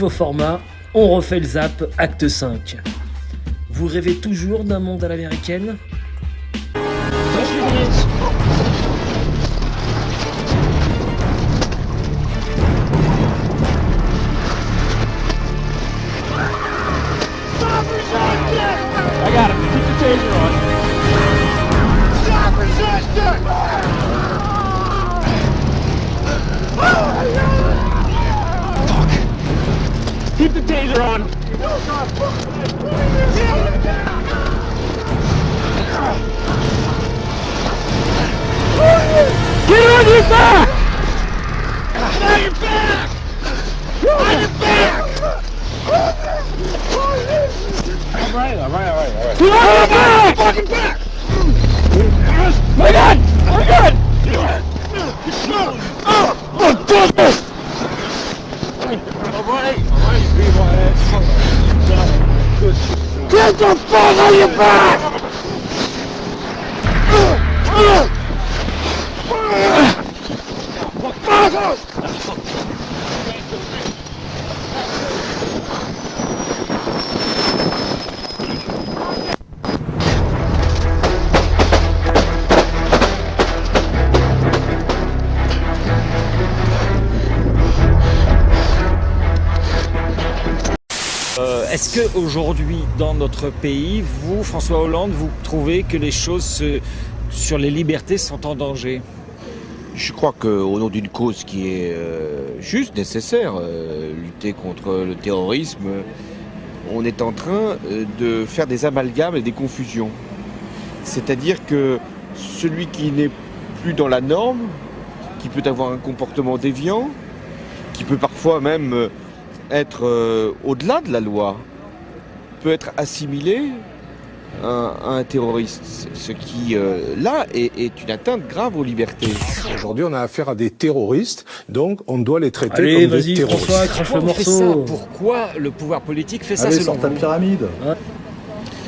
nouveau format, on refait le zap, acte 5. Vous rêvez toujours d'un monde à l'américaine ? I got him. Keep the taser on. Stop resisting! Fuck. Keep the taser on. Get on your back! Get on your back! On your back! All right. Get on your back! Fucking back! My God! My God! Oh, goodness! All right, be my ass. Get the fuck on your back! Est-ce qu'aujourd'hui, dans notre pays, vous, François Hollande, vous trouvez que les choses sur les libertés sont en danger ? Je crois qu'au nom d'une cause qui est juste, nécessaire, lutter contre le terrorisme, on est en train de faire des amalgames et des confusions. C'est-à-dire que celui qui n'est plus dans la norme, qui peut avoir un comportement déviant, qui peut parfois même être au-delà de la loi, peut être assimilé à un terroriste, ce qui là est une atteinte grave aux libertés. Aujourd'hui, on a affaire à des terroristes, donc on doit les traiter Allez, comme des terroristes. François, crache le morceau. Pourquoi le pouvoir politique fait ça Allez, selon sors ta vous ? pyramide. Ouais.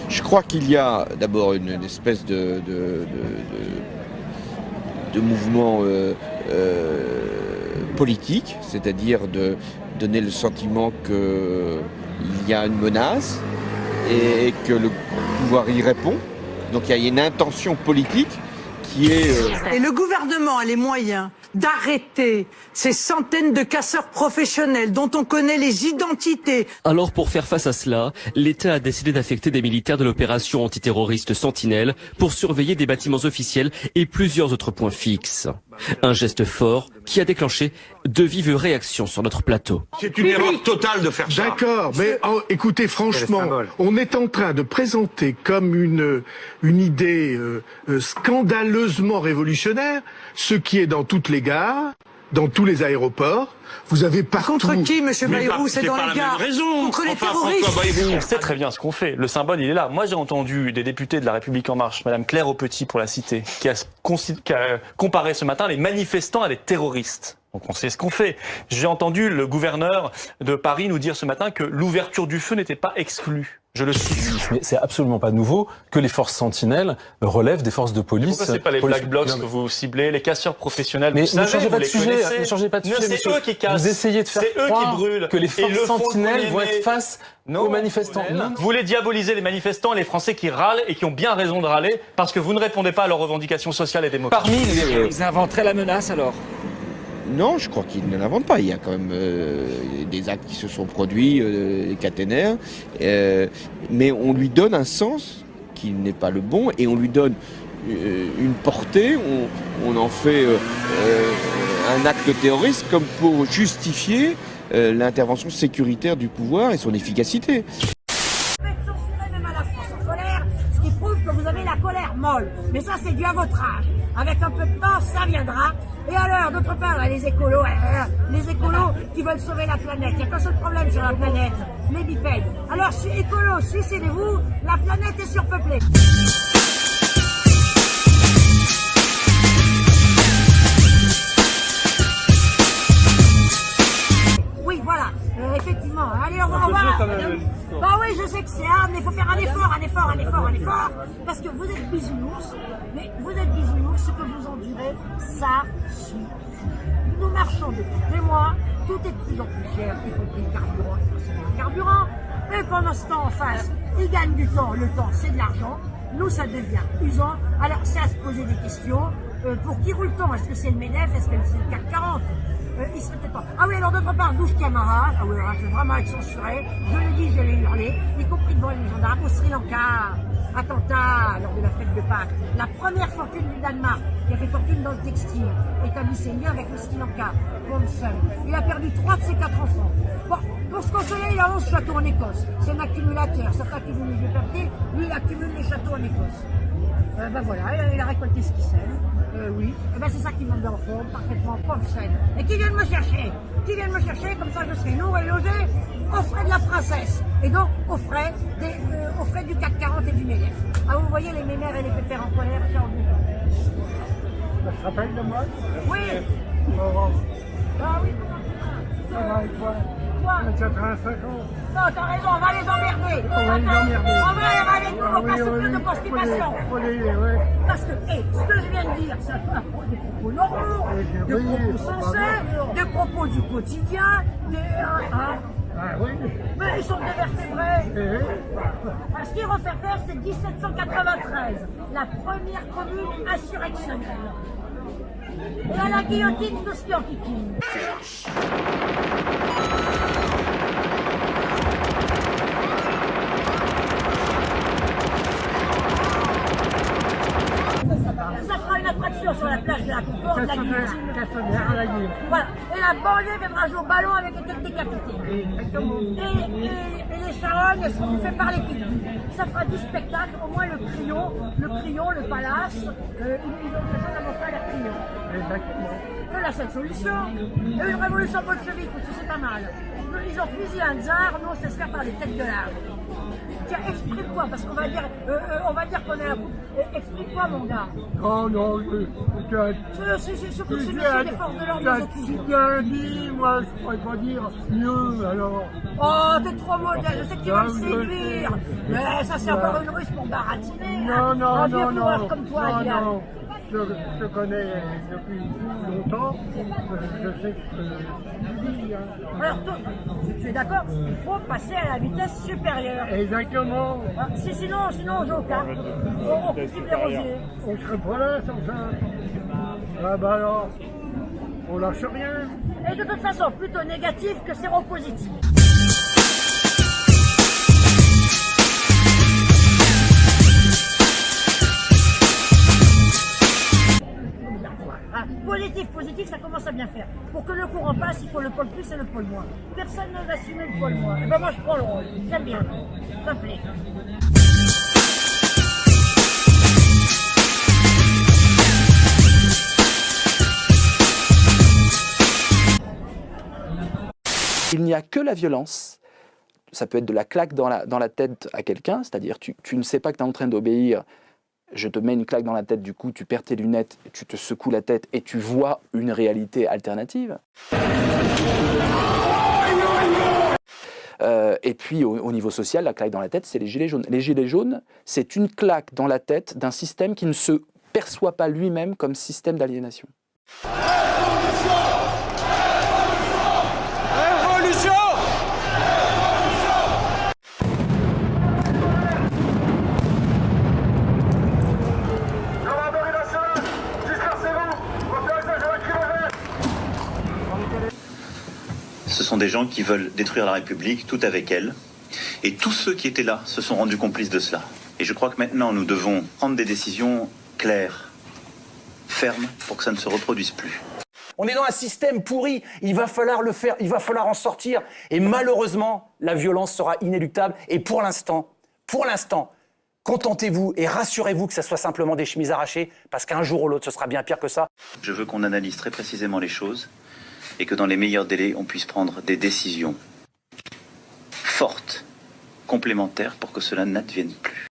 Je crois qu'il y a d'abord une espèce de mouvement politique, c'est-à-dire de donner le sentiment qu'il y a une menace et que le pouvoir y répond. Donc il y a une intention politique qui est... Et le gouvernement a les moyens d'arrêter ces centaines de casseurs professionnels dont on connaît les identités. Alors pour faire face à cela, l'État a décidé d'affecter des militaires de l'opération antiterroriste Sentinelle pour surveiller des bâtiments officiels et plusieurs autres points fixes. Un geste fort qui a déclenché de vives réactions sur notre plateau. C'est une erreur totale de faire ça. D'accord, mais écoutez, franchement, on est en train de présenter comme une idée scandaleusement révolutionnaire ce qui est dans toutes les gares, dans tous les aéroports. Vous avez partout... Contre qui, monsieur Bayrou? C'est dans les gares. Contre les terroristes. On sait très bien ce qu'on fait. Le symbole, il est là. Moi, j'ai entendu des députés de La République En Marche, Madame Claire Aupetit pour la citer, qui a comparé ce matin les manifestants à des terroristes. Donc on sait ce qu'on fait. J'ai entendu le gouverneur de Paris nous dire ce matin que l'ouverture du feu n'était pas exclue. Je le cite. Mais c'est absolument pas nouveau que les forces sentinelles relèvent des forces de police. Pourquoi c'est pas les Black Blocs que vous ciblez, les casseurs professionnels? Mais vous ne savez, changez vous pas de les sujet. connaissez. Ne changez pas de sujet. C'est eux qui cassent. Vous essayez de faire c'est eux qui croire brûlent. que les Et le forces font sentinelles vont brûler. être face aux manifestants. Non. Vous voulez diaboliser les manifestants, les Français qui râlent et qui ont bien raison de râler parce que vous ne répondez pas à leurs revendications sociales et démocratiques. Parmi ils inventeraient la menace alors ? Non, je crois qu'ils ne l'inventent pas. Il y a quand même des actes qui se sont produits, les caténaires, mais on lui donne un sens qui n'est pas le bon et on lui donne une portée, on en fait un acte terroriste comme pour justifier l'intervention sécuritaire du pouvoir et son efficacité. Même à la France en colère, ce qui prouve que vous avez la colère molle. Mais ça, c'est dû à votre âge. Avec un peu de temps, ça viendra. Et alors, d'autre part, là, les écolos qui veulent sauver la planète. Il n'y a qu'un seul problème sur la planète, les bipèdes. Alors, écolos, suicidez-vous, la planète est surpeuplée. Oui, voilà, effectivement. Allez, on va voir. Bah oui, je sais que c'est hard, mais il faut faire un effort. Parce que vous êtes bisounours, mais vous êtes bisounours, ce que vous endurez, ça suffit. nous marchons depuis des mois, tout est de plus en plus cher, y compris le carburant, le carburant. Et pendant ce temps, en face, ils gagnent du temps. Le temps, c'est de l'argent. Nous, ça devient usant. Alors, c'est à se poser des questions. Pour qui roule le temps? Est-ce que c'est le MEDEF? Est-ce que c'est le CAC 40? Il serait peut-être pas. Ah oui, alors d'autre part, 12 camarades. Ah oui, alors, je vais vraiment être censuré. Je l'ai dit, je l'ai hurlé, y compris devant les gendarmes au Sri Lanka. Attentat lors de la fête de Pâques. La première fortune du Danemark, qui a fait fortune dans le textile, établit ses liens avec le Sri Lanka. Bonson. Il a perdu 3 de ses 4 enfants. Bon, pour se consoler, il a 11 châteaux en Écosse. C'est un accumulateur. Certains qui voulaient les papiers, lui, il accumule les châteaux en Écosse. Ben voilà, il a récolté ce qu'il sème. Oui, et ben c'est ça qui monte en forme, parfaitement Bonson. Et qui vient de me chercher? Qui vient de me chercher? Comme ça, je serai lourd et logé aux frais de la princesse. Et donc, aux frais du CAC 40 et du MEDEF. Ah, vous voyez les mémères et les pépères en colère, ça en vous. Tu te rappelles de moi? Oui. Ah oui. Ça va et toi? Toi. Tu as 35 ans. Non, t'as raison, on va les emmerder. On va les emmerder. On va aller avec nous, on va pas souffrir de constipation. Parce que, ce que je viens de dire, ça peut avoir des propos normaux, des propos sensés, des propos du quotidien, Ah oui. Mais ils sont dévertébrés. Ce qu'il faut faire, c'est 1793, la première commune insurrectionnelle. Et à la guillotine, tout ce qui en kikine. Ça fera une attraction sur la plage de la Concorde, la guillotine. Voilà. Et la banlieue viendra jouer au ballon avec les têtes décapitées. Et les charognes seront faites par les pitbulls. Ça fera du spectacle, au moins le Crillon, le Palace, ils ont besoin d'avoir pas l'air Crillon. Exactement. C'est la seule solution. Et une révolution bolchevique aussi, c'est pas mal. Ils ont fusillé un tsar, nous on se laisse faire par les têtes de l'âme. Tiens, exprime-toi, parce qu'on va dire qu'on est un coup. Exprime-toi, mon gars. Oh non, c'est surtout celui des forces de l'ordre. Si bien dit, moi je pourrais pas dire mieux alors. Oh, t'es trop modèle, je sais que tu vas me séduire. Mais ça c'est encore une ruse pour baratiner. Non. Comme toi, non. Je te connais depuis longtemps, je sais que tu dis. Alors, tu es d'accord? Il faut passer à la vitesse supérieure. Exactement. Sinon on joue au cartes. On cultive les rosiers. On serait pas là sans ça. Ah bah alors, on lâche rien. Et de toute façon, plutôt négatif que séropositif. Positif, ça commence à bien faire. Pour que le courant passe, il faut le pôle plus et le pôle moins. Personne ne va assumer le pôle moins. Et ben moi je prends le rôle. J'aime bien. Ça me plaît. Il n'y a que la violence. Ça peut être de la claque dans la tête à quelqu'un, c'est-à-dire tu ne sais pas que tu es en train d'obéir. Je te mets une claque dans la tête, du coup, tu perds tes lunettes, tu te secoues la tête et tu vois une réalité alternative. Et puis, au niveau social, la claque dans la tête, c'est les gilets jaunes. Les gilets jaunes, c'est une claque dans la tête d'un système qui ne se perçoit pas lui-même comme système d'aliénation. Ce sont des gens qui veulent détruire la République, tout avec elle. Et tous ceux qui étaient là se sont rendus complices de cela. Et je crois que maintenant, nous devons prendre des décisions claires, fermes, pour que ça ne se reproduise plus. On est dans un système pourri, il va falloir le faire, il va falloir en sortir. Et malheureusement, la violence sera inéluctable. Et pour l'instant, contentez-vous et rassurez-vous que ça soit simplement des chemises arrachées, parce qu'un jour ou l'autre, ce sera bien pire que ça. Je veux qu'on analyse très précisément les choses et que dans les meilleurs délais, on puisse prendre des décisions fortes, complémentaires, pour que cela n'advienne plus.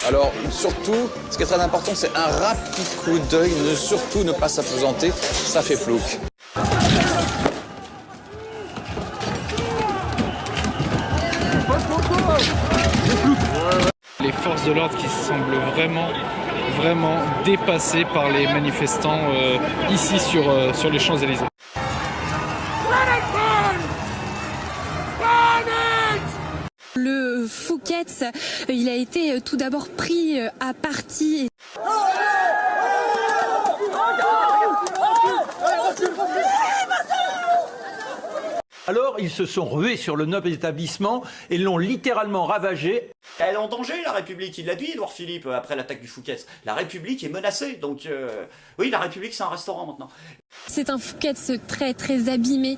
Alors, surtout, ce qui est très important, c'est un rapide coup d'œil, surtout ne pas s'apesanter, ça fait plouc. Les forces de de l'ordre qui semblent vraiment dépassés par les manifestants ici sur les Champs-Élysées. Le Fouquet's, il a été tout d'abord pris à partie. Alors, ils se sont rués sur le noble établissement et l'ont littéralement ravagé. Elle est en danger, la République. Il l'a dit, Édouard Philippe, après l'attaque du Fouquet's. La République est menacée. Donc, oui, la République, c'est un restaurant maintenant. C'est un Fouquet's très très abîmé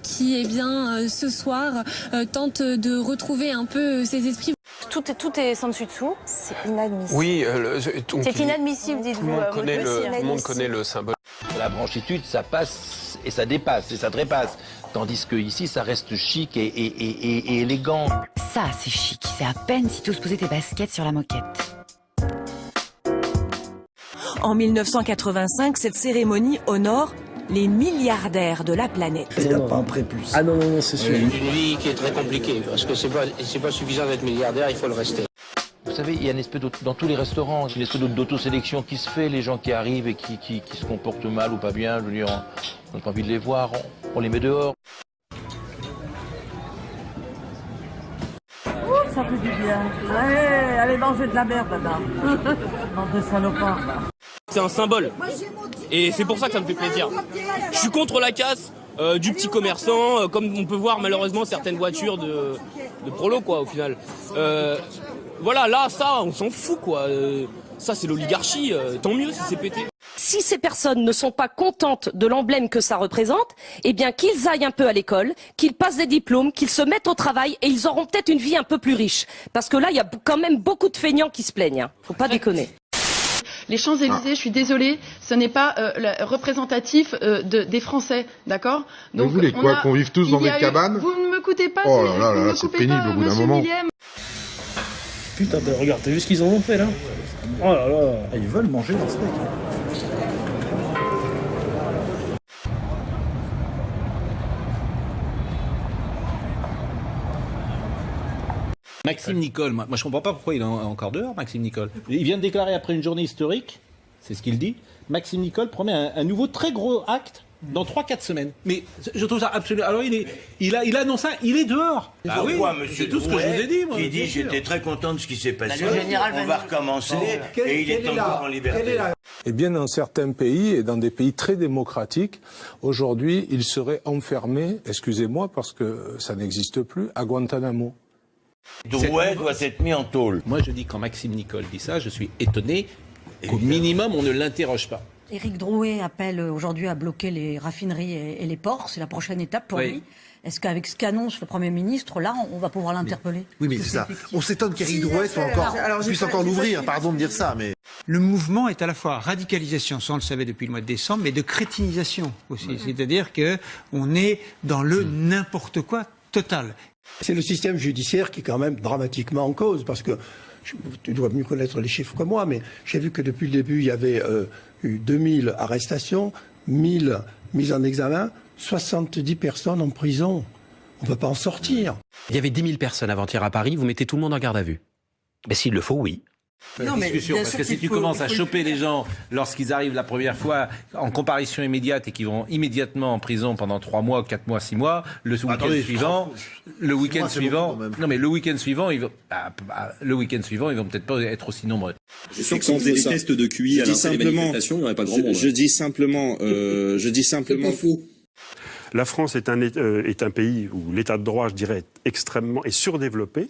qui, ce soir, tente de retrouver un peu ses esprits. Tout est sans dessus dessous. C'est inadmissible. Oui, c'est inadmissible, dites-vous. Tout le monde connaît le symbole. La branchitude, ça passe et ça dépasse et ça trépasse. Tandis que ici, ça reste chic et élégant. Ça, c'est chic. C'est à peine si tu oses poser tes baskets sur la moquette. En 1985, cette cérémonie honore les milliardaires de la planète. Il n'y a pas un prépuce. Ah non, c'est sûr. Une vie qui est très compliquée, parce que c'est pas suffisant d'être milliardaire, il faut le rester. Vous savez, il y a une espèce dans tous les restaurants, une espèce d'autosélection qui se fait, les gens qui arrivent et qui se comportent mal ou pas bien, je veux dire, on n'a pas envie de les voir, on les met dehors. Ça fait du bien. Ouais, allez manger de la merde, madame. Bande de salopards, là. C'est un symbole. Et c'est pour ça que ça me fait plaisir. Je suis contre la casse du petit commerçant, comme on peut voir malheureusement certaines voitures de prolo, quoi, au final. Voilà, là, ça, on s'en fout, quoi. Ça, c'est l'oligarchie. Tant mieux si c'est pété. Si ces personnes ne sont pas contentes de l'emblème que ça représente, eh bien qu'ils aillent un peu à l'école, qu'ils passent des diplômes, qu'ils se mettent au travail et ils auront peut-être une vie un peu plus riche. Parce que là, il y a quand même beaucoup de feignants qui se plaignent. Hein. Faut pas déconner. Les Champs-Élysées, je suis désolée, ce n'est pas représentatif des Français, d'accord? Donc, vous voulez quoi, qu'on vive tous dans des cabanes? Vous ne m'écoutez pas, oh là là, c'est pénible au bout d'un moment. Putain, regarde, t'as vu ce qu'ils en ont fait là? Oh là là. Ils veulent manger leur steak. Maxime Nicole, moi je comprends pas pourquoi il est encore dehors, Maxime Nicole. Il vient de déclarer après une journée historique, c'est ce qu'il dit, Maxime Nicole promet un nouveau très gros acte dans 3-4 semaines. Mais je trouve ça absolument... Alors il annonce ça, il est dehors. Ah oui, c'est tout ce que je vous ai dit, moi. Qui dit j'étais très content de ce qui s'est passé, on va recommencer et il est encore en liberté. Eh bien, dans certains pays, et dans des pays très démocratiques, aujourd'hui, il serait enfermé, excusez-moi, parce que ça n'existe plus, à Guantanamo. Drouet doit être mis en tôle. Moi, je dis, quand Maxime Nicole dit ça, je suis étonné qu'au minimum, on ne l'interroge pas. Éric Drouet appelle aujourd'hui à bloquer les raffineries et les ports. C'est la prochaine étape pour lui. Est-ce qu'avec ce qu'annonce le Premier ministre, là, on va pouvoir l'interpeller? Oui, mais c'est ça. On s'étonne qu'Éric Drouet puisse encore l'ouvrir, pardon de dire ça, mais... Le mouvement est à la fois radicalisation, ça on le savait depuis le mois de décembre, mais de crétinisation aussi. C'est-à-dire qu'on est dans le n'importe quoi total. C'est le système judiciaire qui est quand même dramatiquement en cause, parce que tu dois mieux connaître les chiffres que moi, mais j'ai vu que depuis le début, il y avait eu 2000 arrestations, 1000 mises en examen, 70 personnes en prison. On ne peut pas en sortir. Il y avait 10 000 personnes avant-hier à Paris, vous mettez tout le monde en garde à vue. Mais s'il le faut, oui. Non, mais discussion, parce que si tu commences à choper les gens lorsqu'ils arrivent la première fois en comparution immédiate et qu'ils vont immédiatement en prison pendant 3 mois, 4 mois, 6 mois, le week-end suivant, non mais le week-end suivant, ils vont peut-être pas être aussi nombreux. Je suis sans des tests de QI à les manifestations, il n'y aurait pas grand monde. Je dis simplement, pas faux. La France est un pays où l'état de droit, je dirais, est surdéveloppé.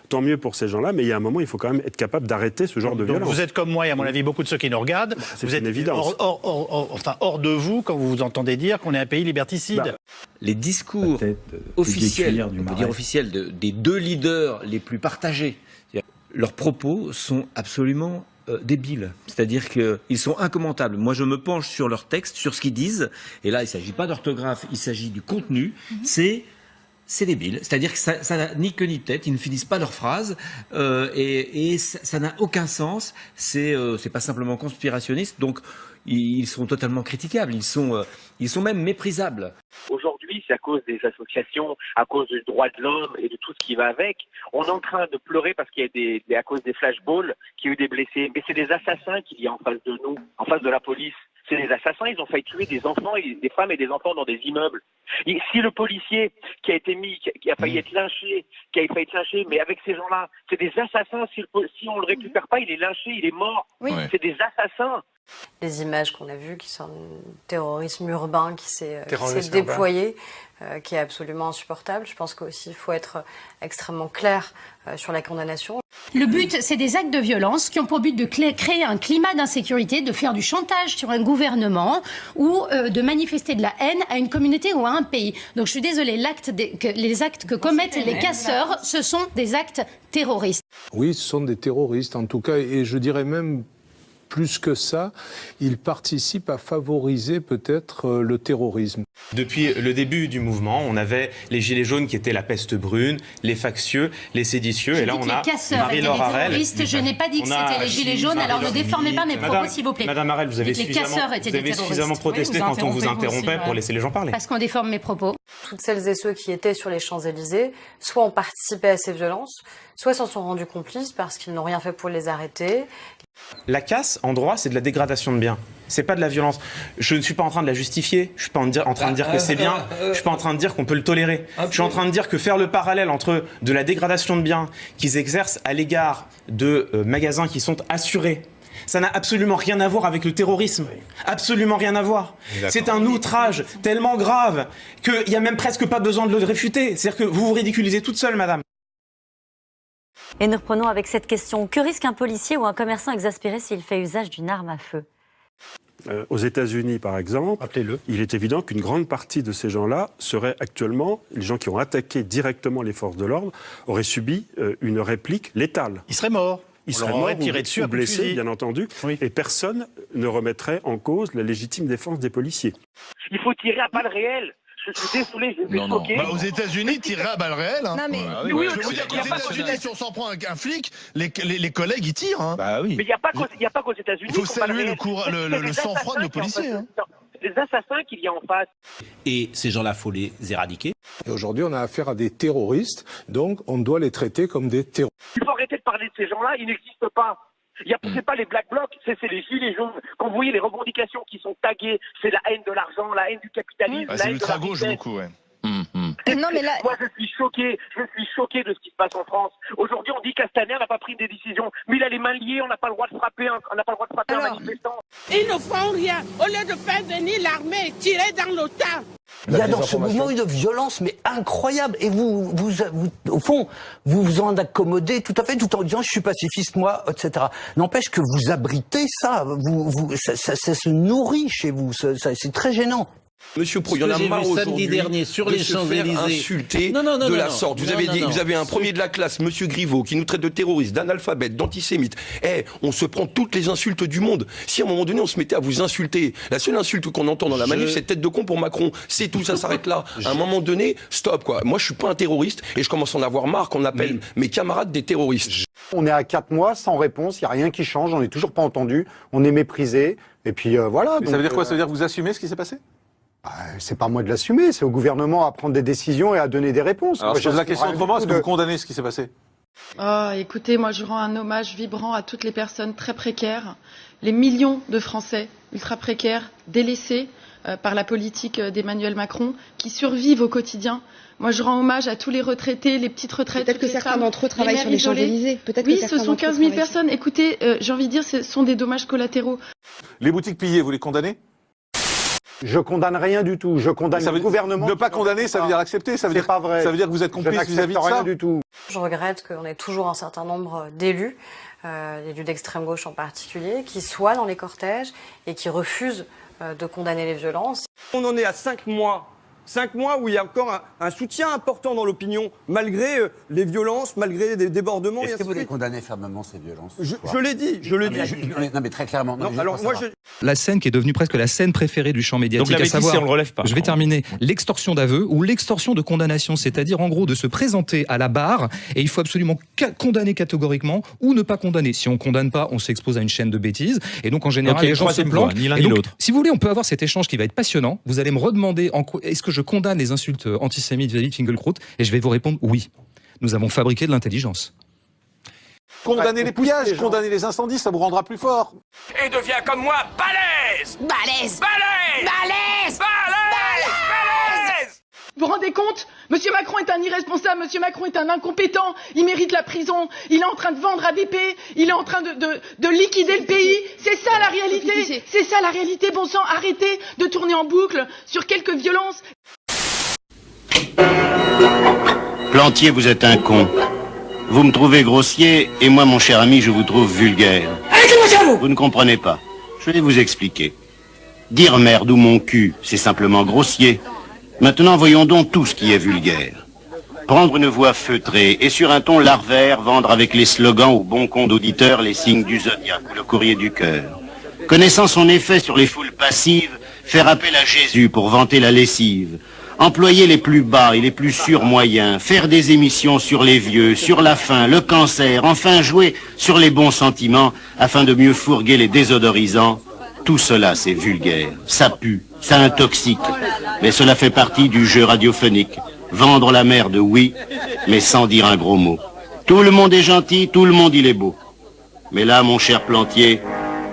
Tant mieux pour ces gens-là, mais il y a un moment, il faut quand même être capable d'arrêter ce genre de violence. Vous êtes comme moi et à mon avis beaucoup de ceux qui nous regardent. Vous êtes une évidence. Hors de vous quand vous entendez dire qu'on est un pays liberticide. Les discours officiels, on peut dire officiels, des deux leaders les plus partagés, leurs propos sont absolument débiles. C'est-à-dire qu'ils sont incommentables. Moi, je me penche sur leurs textes, sur ce qu'ils disent, et là, il ne s'agit pas d'orthographe, il s'agit du contenu. C'est débile, c'est-à-dire que ça n'a ni queue ni tête, ils ne finissent pas leurs phrases et ça n'a aucun sens. C'est pas simplement conspirationniste, donc ils sont totalement critiquables, ils sont même méprisables. Aujourd'hui, police, à cause des associations, à cause du droit de l'homme et de tout ce qui va avec. On est en train de pleurer parce qu'il y a à cause des flashballs, qu'il y a eu des blessés. Mais c'est des assassins qu'il y a en face de nous, en face de la police. C'est des assassins, ils ont failli tuer des enfants, des femmes et des enfants dans des immeubles. Et si le policier qui a été mis, qui a failli être lynché, mais avec ces gens-là, c'est des assassins, si on le récupère pas, il est lynché, il est mort. Oui. C'est des assassins. Les images qu'on a vues qui sont un terrorisme urbain qui s'est déployé, qui est absolument insupportable. Je pense qu'aussi il faut être extrêmement clair sur la condamnation. Le but, c'est des actes de violence qui ont pour but de créer un climat d'insécurité, de faire du chantage sur un gouvernement ou de manifester de la haine à une communauté ou à un pays. Donc je suis désolée, les actes que commettent les casseurs, ce sont des actes terroristes. Oui, ce sont des terroristes en tout cas, et je dirais même plus que ça, ils participent à favoriser peut-être le terrorisme. Depuis le début du mouvement, on avait les gilets jaunes qui étaient la peste brune, les factieux, les séditieux, et là on a Marie-Laure Harel. Je n'ai pas dit que c'était les gilets jaunes, alors ne déformez pas mes propos s'il vous plaît. Madame Harel, vous avez suffisamment protesté quand on vous interrompait pour laisser les gens parler. Parce qu'on déforme mes propos. Toutes celles et ceux qui étaient sur les Champs-Élysées, soit ont participé à ces violences, soit s'en sont rendus complices parce qu'ils n'ont rien fait pour les arrêter. La casse, en droit, c'est de la dégradation de biens. C'est pas de la violence. Je ne suis pas en train de la justifier. Je suis pas en train de dire que c'est bien. Je suis pas en train de dire qu'on peut le tolérer. Je suis en train de dire que faire le parallèle entre de la dégradation de biens qu'ils exercent à l'égard de magasins qui sont assurés, ça n'a absolument rien à voir avec le terrorisme. Absolument rien à voir. C'est un outrage tellement grave qu'il n'y a même presque pas besoin de le réfuter. C'est-à-dire que vous vous ridiculisez toute seule, madame. Et nous reprenons avec cette question. Que risque un policier ou un commerçant exaspéré s'il fait usage d'une arme à feu ? Aux États-Unis, par exemple, il est évident qu'une grande partie de ces gens-là seraient actuellement, les gens qui ont attaqué directement les forces de l'ordre, auraient subi une réplique létale. Ils seraient morts. Ils seraient morts tirés dessus ou blessés, bien entendu, et personne ne remettrait en cause la légitime défense des policiers. Il faut tirer à balles réelles. Je suis désolé, je vais choquer. Aux États-Unis, tirer à balles réelles. Hein. Non, mais... oui, je veux dire qu'aux États-Unis, si on s'en prend un flic, les collègues, ils tirent. Hein. Bah oui. Mais il n'y a pas qu'aux États-Unis. Il faut saluer le sang-froid de nos policiers. Hein. C'est des assassins qu'il y a en face. Et ces gens-là, il faut les éradiquer. Et aujourd'hui, on a affaire à des terroristes, donc on doit les traiter comme des terroristes. Il faut arrêter de parler de ces gens-là, ils n'existent pas. C'est pas les Black Blocs, c'est les gilets jaunes. Quand vous voyez les revendications qui sont taguées, c'est la haine de l'argent, la haine du capitalisme, la haine de la richesse. C'est l'ultra-gauche beaucoup, ouais. Non, mais là... Moi, je suis choqué de ce qui se passe en France. Aujourd'hui, on dit Castaner n'a pas pris des décisions, mais il a les mains liées, on n'a pas le droit de frapper, un manifestant. Ils ne font rien. Au lieu de faire venir l'armée, tirer dans l'OTAN. Il y a dans ce mouvement une violence mais incroyable et vous au fond vous en accommodez tout à fait tout en disant je suis pacifiste moi etc. N'empêche que vous abritez ça, ça se nourrit chez vous, c'est très gênant. Monsieur Pro, il y en a marre aujourd'hui sur les Champs-Élysées insulter de la sorte. Vous avez un premier de la classe, Monsieur Griveaux, qui nous traite de terroristes, d'analphabètes, d'antisémites. On se prend toutes les insultes du monde. Si à un moment donné on se mettait à vous insulter, la seule insulte qu'on entend dans la manif, c'est tête de con pour Macron. C'est tout, ça s'arrête là. À un moment donné, stop quoi. Moi je suis pas un terroriste et je commence à en avoir marre qu'on appelle mes camarades des terroristes. On est à 4 mois sans réponse, il n'y a rien qui change, on n'est toujours pas entendu, on est méprisé. Et puis voilà. Mais donc, ça veut dire quoi? Ça veut dire que vous assumez ce qui s'est passé? C'est pas à moi de l'assumer, c'est au gouvernement à prendre des décisions et à donner des réponses. Alors, je pose la question autrement, est-ce que vous condamnez ce qui s'est passé? Écoutez, moi je rends un hommage vibrant à toutes les personnes très précaires, les millions de Français ultra précaires, délaissés par la politique d'Emmanuel Macron, qui survivent au quotidien. Moi je rends hommage à tous les retraités, les petites retraites. Peut-être que certains d'entre eux travaillent sur les Champs-Élysées. Oui, ce sont 15 000 personnes. Écoutez, j'ai envie de dire, ce sont des dommages collatéraux. Les boutiques pillées, vous les condamnez? Je condamne rien du tout. Je condamne le gouvernement. Ne pas condamner, ça veut dire accepter. Ça veut dire pas vrai. Ça veut dire que vous êtes complice vis-à-vis de ça. Rien du tout. Je regrette qu'on ait toujours un certain nombre d'élus, élus d'extrême gauche en particulier, qui soient dans les cortèges et qui refusent de condamner les violences. On en est à 5 mois. 5 mois où il y a encore un soutien important dans l'opinion, malgré les violences, malgré des débordements. Est-ce que vous les condamnez fermement, ces violences? Je l'ai dit, Non, mais très clairement. Non, alors, moi, La scène qui est devenue presque la scène préférée du champ médiatique, donc, à savoir, on le relève pas. Je vais terminer, l'extorsion d'aveu ou l'extorsion de condamnation, c'est-à-dire en gros de se présenter à la barre et il faut absolument condamner catégoriquement ou ne pas condamner. Si on condamne pas, on s'expose à une chaîne de bêtises et donc en général les gens se plantent. Ni l'un ni l'autre. Si vous voulez, on peut avoir cet échange qui va être passionnant. Vous allez me redemander est-ce que je condamne les insultes antisémites vis-à-vis de Finkielkraut, et je vais vous répondre oui. Nous avons fabriqué de l'intelligence. Condamnez les pillages, condamnez les incendies, ça vous rendra plus fort. Et deviens comme moi, balèze. Balèze. Balèze. Balèze. Balèze. Balèze. Vous vous rendez compte? Monsieur Macron est un irresponsable, Monsieur Macron est un incompétent, il mérite la prison, il est en train de vendre ADP, il est en train de liquider le pays. C'est ça la réalité, c'est ça la réalité, bon sang, arrêtez de tourner en boucle sur quelques violences. Plantier, vous êtes un con. Vous me trouvez grossier, et moi, mon cher ami, je vous trouve vulgaire. Vous ne comprenez pas. Je vais vous expliquer. Dire merde ou mon cul, c'est simplement grossier. Maintenant, voyons donc tout ce qui est vulgaire. Prendre une voix feutrée et sur un ton larvaire, vendre avec les slogans au bon compte d'auditeurs les signes du zodiaque ou le courrier du cœur. Connaissant son effet sur les foules passives, faire appel à Jésus pour vanter la lessive. Employer les plus bas et les plus surmoyens, faire des émissions sur les vieux, sur la faim, le cancer, enfin jouer sur les bons sentiments afin de mieux fourguer les désodorisants, tout cela c'est vulgaire, ça pue, ça intoxique, mais cela fait partie du jeu radiophonique. Vendre la merde, oui, mais sans dire un gros mot. Tout le monde est gentil, tout le monde il est beau. Mais là, mon cher Plantier,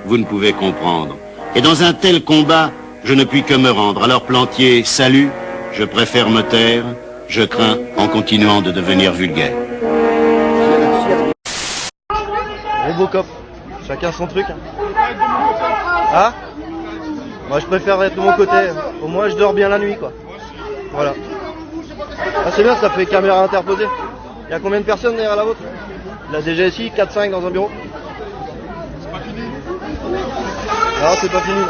vous ne pouvez comprendre. Et dans un tel combat, je ne puis que me rendre. Alors Plantier, salut. Je préfère me taire, je crains en continuant de devenir vulgaire. Robocop, chacun son truc. Ah, moi je préfère être de mon côté, au moins je dors bien la nuit quoi. Voilà. Ah c'est bien, ça fait caméra interposée. Il y a combien de personnes derrière la vôtre? La DGSI, 4-5 dans un bureau. C'est pas fini. Non, c'est pas fini.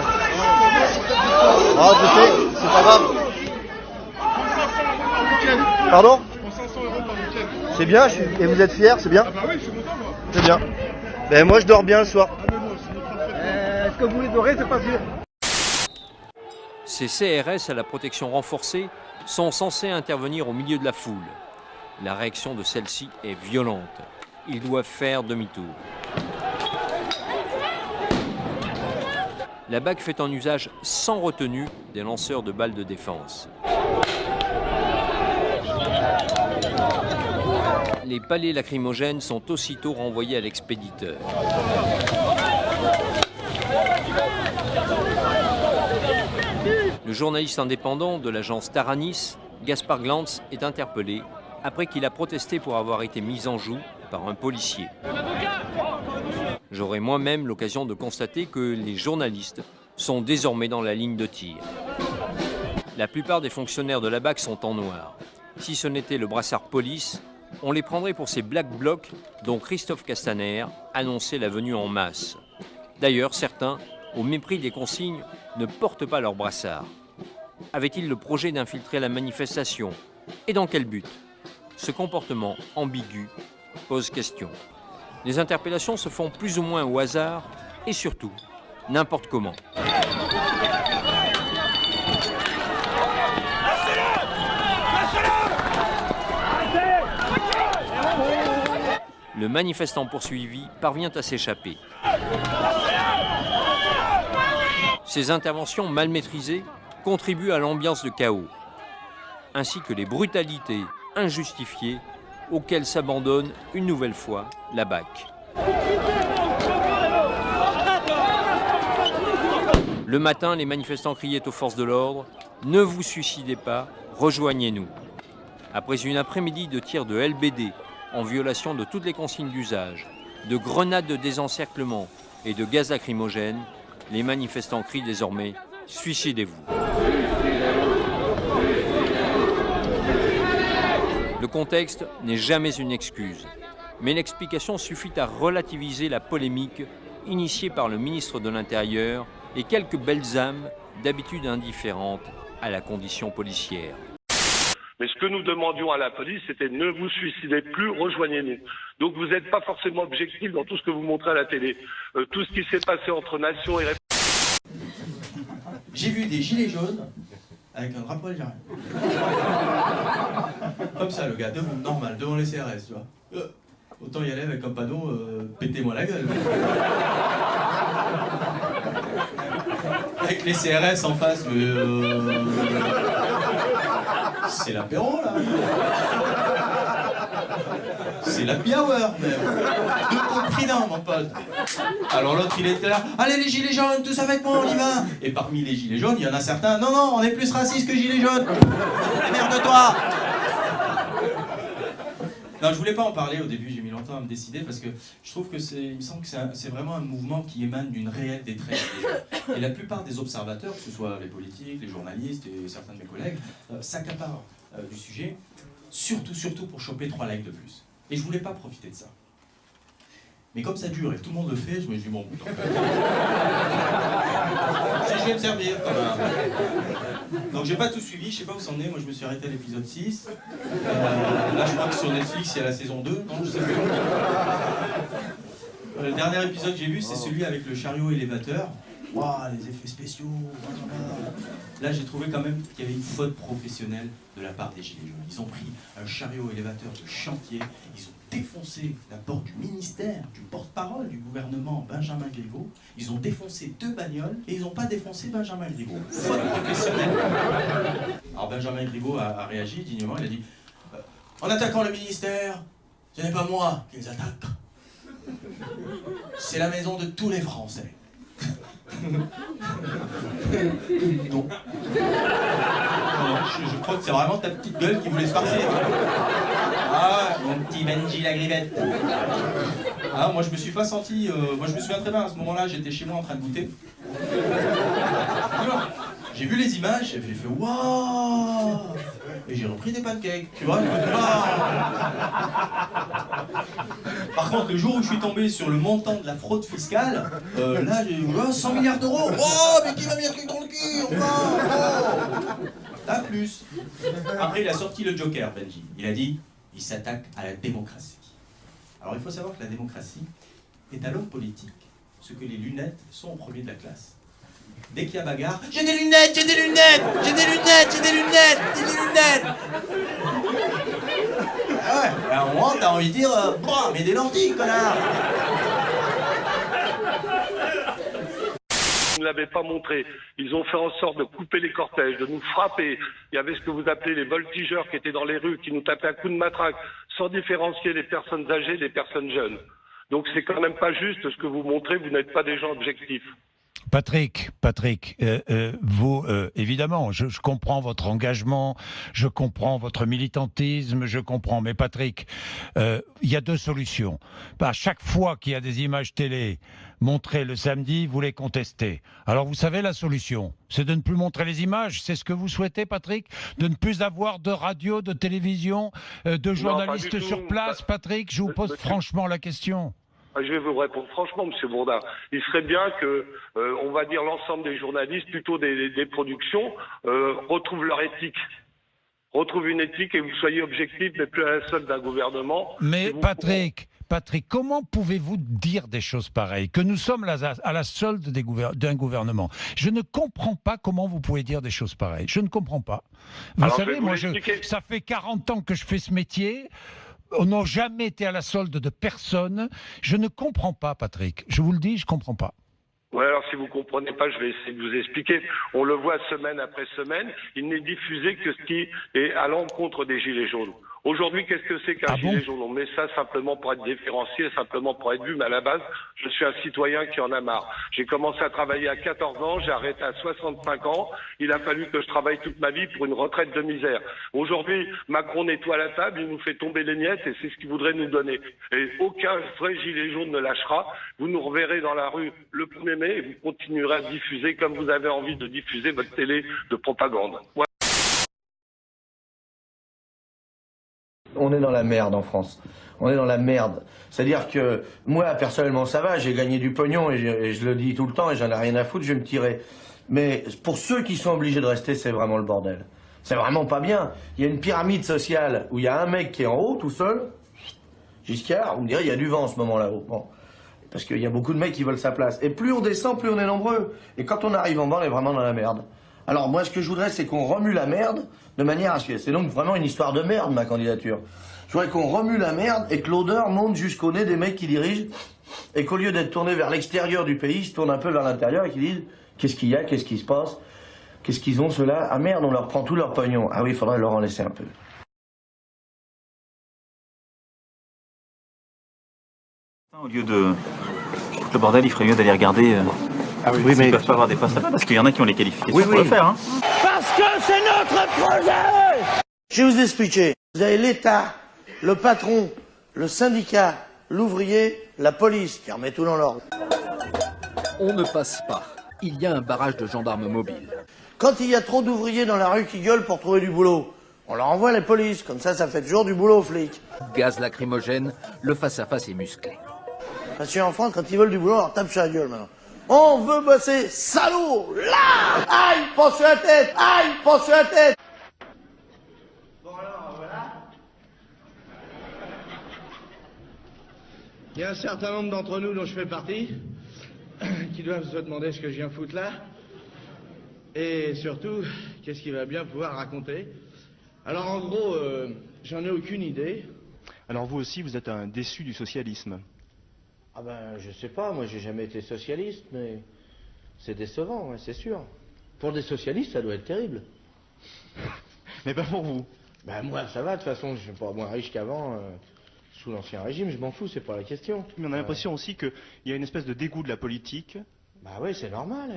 Ah, tu sais, c'est pas grave. Pardon? C'est bien, et vous êtes fiers, c'est bien? Ah bah oui, je suis content moi. C'est bien. Ben moi je dors bien le soir. Est-ce que vous voulez dormir, c'est pas sûr. Ces CRS à la protection renforcée sont censés intervenir au milieu de la foule. La réaction de celle-ci est violente. Ils doivent faire demi-tour. La BAC fait un usage sans retenue des lanceurs de balles de défense. Les balais lacrymogènes sont aussitôt renvoyés à l'expéditeur. Le journaliste indépendant de l'agence Taranis, Gaspard Glantz, est interpellé après qu'il a protesté pour avoir été mis en joue par un policier. J'aurai moi-même l'occasion de constater que les journalistes sont désormais dans la ligne de tir. La plupart des fonctionnaires de la BAC sont en noir. Si ce n'était le brassard police, on les prendrait pour ces Black Blocs dont Christophe Castaner annonçait la venue en masse. D'ailleurs, certains, au mépris des consignes, ne portent pas leur brassard. Avait-il le projet d'infiltrer la manifestation? Et dans quel but? Ce comportement ambigu pose question. Les interpellations se font plus ou moins au hasard et surtout, n'importe comment. Le manifestant poursuivi parvient à s'échapper. Ces interventions mal maîtrisées contribuent à l'ambiance de chaos, ainsi que les brutalités injustifiées auxquelles s'abandonne une nouvelle fois la BAC. Le matin, les manifestants criaient aux forces de l'ordre « Ne vous suicidez pas, rejoignez-nous ». Après une après-midi de tirs de LBD en violation de toutes les consignes d'usage, de grenades de désencerclement et de gaz lacrymogène, les manifestants crient désormais « Suicidez-vous ». Le contexte n'est jamais une excuse, mais l'explication suffit à relativiser la polémique initiée par le ministre de l'Intérieur et quelques belles âmes d'habitude indifférentes à la condition policière. Mais ce que nous demandions à la police, c'était ne vous suicidez plus, rejoignez-nous. Donc vous n'êtes pas forcément objectif dans tout ce que vous montrez à la télé. Tout ce qui s'est passé entre nations et... J'ai vu des gilets jaunes avec un drapeau algérien. Comme ça, le gars, normal, devant les CRS, tu vois. Autant y aller avec un panneau, pétez-moi la gueule. Avec les CRS en face, C'est l'apéro, là. C'est l'happy hour, même. Tout au prix d'un, mon pote. Alors l'autre, il était là. Allez, les gilets jaunes, tous avec moi, on y va. Et parmi les gilets jaunes, il y en a certains. Non, non, on est plus raciste que gilets jaunes. Merde-toi. Non, je voulais pas en parler au début, j'ai mis longtemps à me décider parce que je trouve que il me semble que c'est vraiment un mouvement qui émane d'une réelle détresse des gens. Et la plupart des observateurs, que ce soit les politiques, les journalistes et certains de mes collègues, s'accaparent du sujet, surtout pour choper 3 likes de plus. Et je voulais pas profiter de ça. Mais comme ça dure et que tout le monde le fait, je me dis bon, putain. Je vais me servir quand même. Donc j'ai pas tout suivi, je sais pas où c'en est, moi je me suis arrêté à l'épisode 6. Là je crois que sur Netflix il y a la saison 2, non je sais plus. Le dernier épisode que j'ai vu c'est celui avec le chariot élévateur. Waouh, les effets spéciaux. Là j'ai trouvé quand même qu'il y avait une faute professionnelle de la part des Gilets jaunes. Ils ont pris un chariot élévateur de chantier, ils ont défoncé la porte du ministère, du porte-parole du gouvernement Benjamin Griveaux, ils ont défoncé 2 bagnoles et ils n'ont pas défoncé Benjamin Griveaux. Faute professionnelle. Alors Benjamin Griveaux a réagi dignement, il a dit en attaquant le ministère, ce n'est pas moi qu'ils attaquent. C'est la maison de tous les Français. Non. Je crois que c'est vraiment ta petite gueule qui voulait se farcer. Ah, mon petit Benji la grivette. Ah, moi je me suis pas senti. Moi je me souviens très bien, à ce moment-là, j'étais chez moi en train de goûter. J'ai vu les images, et j'ai fait waouh. Et j'ai repris des pancakes, tu vois. Par contre, le jour où je suis tombé sur le montant de la fraude fiscale, là j'ai eu 100 milliards d'euros. Oh, mais qui m'a mis un truc dans le cul, enfin. Là, plus. Après, il a sorti le Joker, Benji. Il a dit, il s'attaque à la démocratie. Alors, il faut savoir que la démocratie est à l'homme politique ce que les lunettes sont au premier de la classe. Dès qu'il y a bagarre, j'ai des lunettes, j'ai des lunettes, j'ai des lunettes, j'ai des lunettes, j'ai des lunettes. Ah ouais, à un moment, t'as envie de dire, mais des lentilles, connard. Vous ne l'avez pas montré. Ils ont fait en sorte de couper les cortèges, de nous frapper. Il y avait ce que vous appelez les voltigeurs qui étaient dans les rues, qui nous tapaient à coups de matraque, sans différencier les personnes âgées des personnes jeunes. Donc c'est quand même pas juste ce que vous montrez, vous n'êtes pas des gens objectifs. Patrick, vous, évidemment, je comprends votre engagement, je comprends votre militantisme, je comprends. Mais Patrick, il y a 2 solutions. À chaque fois qu'il y a des images télé montrées le samedi, vous les contestez. Alors vous savez la solution, c'est de ne plus montrer les images. C'est ce que vous souhaitez, Patrick? De ne plus avoir de radio, de télévision, de journalistes sur place, Patrick? Je vous pose franchement la question. Je vais vous répondre franchement, Monsieur Bourdin. Il serait bien que, on va dire, l'ensemble des journalistes, plutôt des productions, retrouvent leur éthique. Retrouvent une éthique et vous soyez objectifs, mais plus à la solde d'un gouvernement. Mais Patrick, comment pouvez-vous dire des choses pareilles? Que nous sommes à la solde d'un gouvernement. Je ne comprends pas comment vous pouvez dire des choses pareilles. Je ne comprends pas. Vous savez, moi, ça fait 40 ans que je fais ce métier. On n'a jamais été à la solde de personne. Je ne comprends pas, Patrick. Je vous le dis, je ne comprends pas. Ouais, alors si vous ne comprenez pas, je vais essayer de vous expliquer. On le voit semaine après semaine, il n'est diffusé que ce qui est à l'encontre des Gilets jaunes. Aujourd'hui, qu'est-ce que c'est qu'un gilet jaune? On met ça simplement pour être différencié, simplement pour être vu, mais à la base, je suis un citoyen qui en a marre. J'ai commencé à travailler à 14 ans, j'ai arrêté à 65 ans. Il a fallu que je travaille toute ma vie pour une retraite de misère. Aujourd'hui, Macron nettoie la table, il nous fait tomber les miettes et c'est ce qu'il voudrait nous donner. Et aucun vrai gilet jaune ne lâchera. Vous nous reverrez dans la rue le 1er mai et vous continuerez à diffuser comme vous avez envie de diffuser votre télé de propagande. Ouais. On est dans la merde en France. On est dans la merde. C'est-à-dire que moi, personnellement, ça va, j'ai gagné du pognon et je le dis tout le temps et j'en ai rien à foutre, je vais me tirer. Mais pour ceux qui sont obligés de rester, c'est vraiment le bordel. C'est vraiment pas bien. Il y a une pyramide sociale où il y a un mec qui est en haut, tout seul. Giscard, vous me direz, il y a du vent en ce moment là-haut. Bon. Parce qu'il y a beaucoup de mecs qui veulent sa place. Et plus on descend, plus on est nombreux. Et quand on arrive en bas, on est vraiment dans la merde. Alors moi, ce que je voudrais, c'est qu'on remue la merde de manière à ce que... C'est donc vraiment une histoire de merde, ma candidature. Je voudrais qu'on remue la merde et que l'odeur monte jusqu'au nez des mecs qui dirigent et qu'au lieu d'être tournés vers l'extérieur du pays, ils se tournent un peu vers l'intérieur et qu'ils disent qu'est-ce qu'il y a, qu'est-ce qui se passe. Qu'est-ce qu'ils ont ceux-là? Ah merde, on leur prend tout leur pognon. Ah oui, il faudrait leur en laisser un peu. Au lieu de le bordel, il ferait mieux d'aller regarder oui, mais ils peuvent pas avoir des postes là-bas, parce qu'il y en a qui ont les qualifications pour le faire. Hein. Parce que c'est notre projet. Je vais vous expliquer. Vous avez l'État, le patron, le syndicat, l'ouvrier, la police qui remet tout dans l'ordre. On ne passe pas. Il y a un barrage de gendarmes mobiles. Quand il y a trop d'ouvriers dans la rue qui gueulent pour trouver du boulot, on leur envoie les polices. Comme ça fait toujours du boulot aux flics. Gaz lacrymogène, le face-à-face est musclé. Parce qu'en France, quand ils veulent du boulot, on leur tape sur la gueule maintenant. On veut bosser, salaud. Là. Aïe, pense sur la tête. Aïe, pense sur la tête. Bon alors, voilà. Il y a un certain nombre d'entre nous dont je fais partie qui doivent se demander ce que je viens foutre là. Et surtout, qu'est-ce qu'il va bien pouvoir raconter. Alors en gros, j'en ai aucune idée. Alors vous aussi, vous êtes un déçu du socialisme. Ah ben, je sais pas, moi j'ai jamais été socialiste, mais c'est décevant, ouais, c'est sûr. Pour des socialistes, ça doit être terrible. Mais pas pour vous. Ben moi, ça va, de toute façon, je suis pas moins riche qu'avant, sous l'ancien régime, je m'en fous, c'est pas la question. Mais on a l'impression aussi qu'il y a une espèce de dégoût de la politique. Bah oui, c'est normal,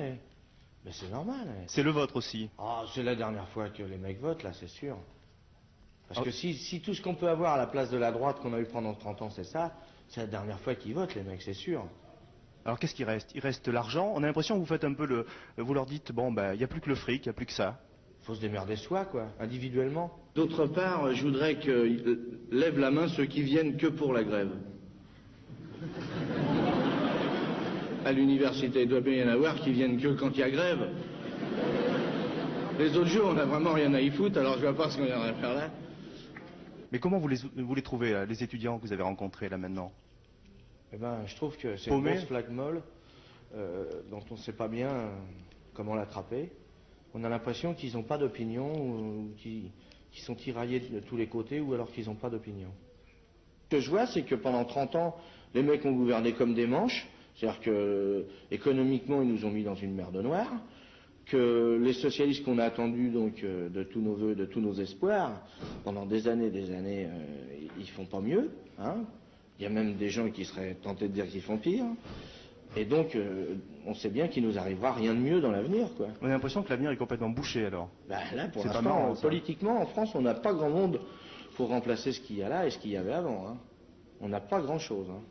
Mais c'est normal, C'est le vôtre aussi. Ah, c'est la dernière fois que les mecs votent, là, c'est sûr. Parce que si tout ce qu'on peut avoir à la place de la droite qu'on a eu pendant 30 ans, c'est ça, c'est la dernière fois qu'ils votent, les mecs, c'est sûr. Alors qu'est-ce qui reste? Il reste l'argent. On a l'impression que vous faites un peu vous leur dites, bon, ben, il n'y a plus que le fric, il n'y a plus que ça. Faut se démerder soi, quoi, individuellement. D'autre part, je voudrais que lèvent la main ceux qui viennent que pour la grève. À l'université, il doit bien y en avoir qui viennent que quand il y a grève. Les autres jours, on n'a vraiment rien à y foutre, alors je vois pas ce qu'on viendrait faire là. Mais comment vous les trouvez, là, les étudiants que vous avez rencontrés là maintenant? Eh ben, je trouve que c'est une grosse flaque molle dont on ne sait pas bien comment l'attraper. On a l'impression qu'ils n'ont pas d'opinion, ou qu'ils sont tiraillés de tous les côtés, ou alors qu'ils n'ont pas d'opinion. Ce que je vois, c'est que pendant 30 ans, les mecs ont gouverné comme des manches, c'est-à-dire que économiquement, ils nous ont mis dans une merde noire, que les socialistes qu'on a attendus donc de tous nos vœux, de tous nos espoirs, pendant des années, ils font pas mieux, hein. Il y a même des gens qui seraient tentés de dire qu'ils font pire. Et donc, on sait bien qu'il nous arrivera rien de mieux dans l'avenir, quoi. On a l'impression que l'avenir est complètement bouché, alors. Ben là, pour l'instant, politiquement, en France, on n'a pas grand monde pour remplacer ce qu'il y a là et ce qu'il y avait avant, hein. On n'a pas grand-chose, hein.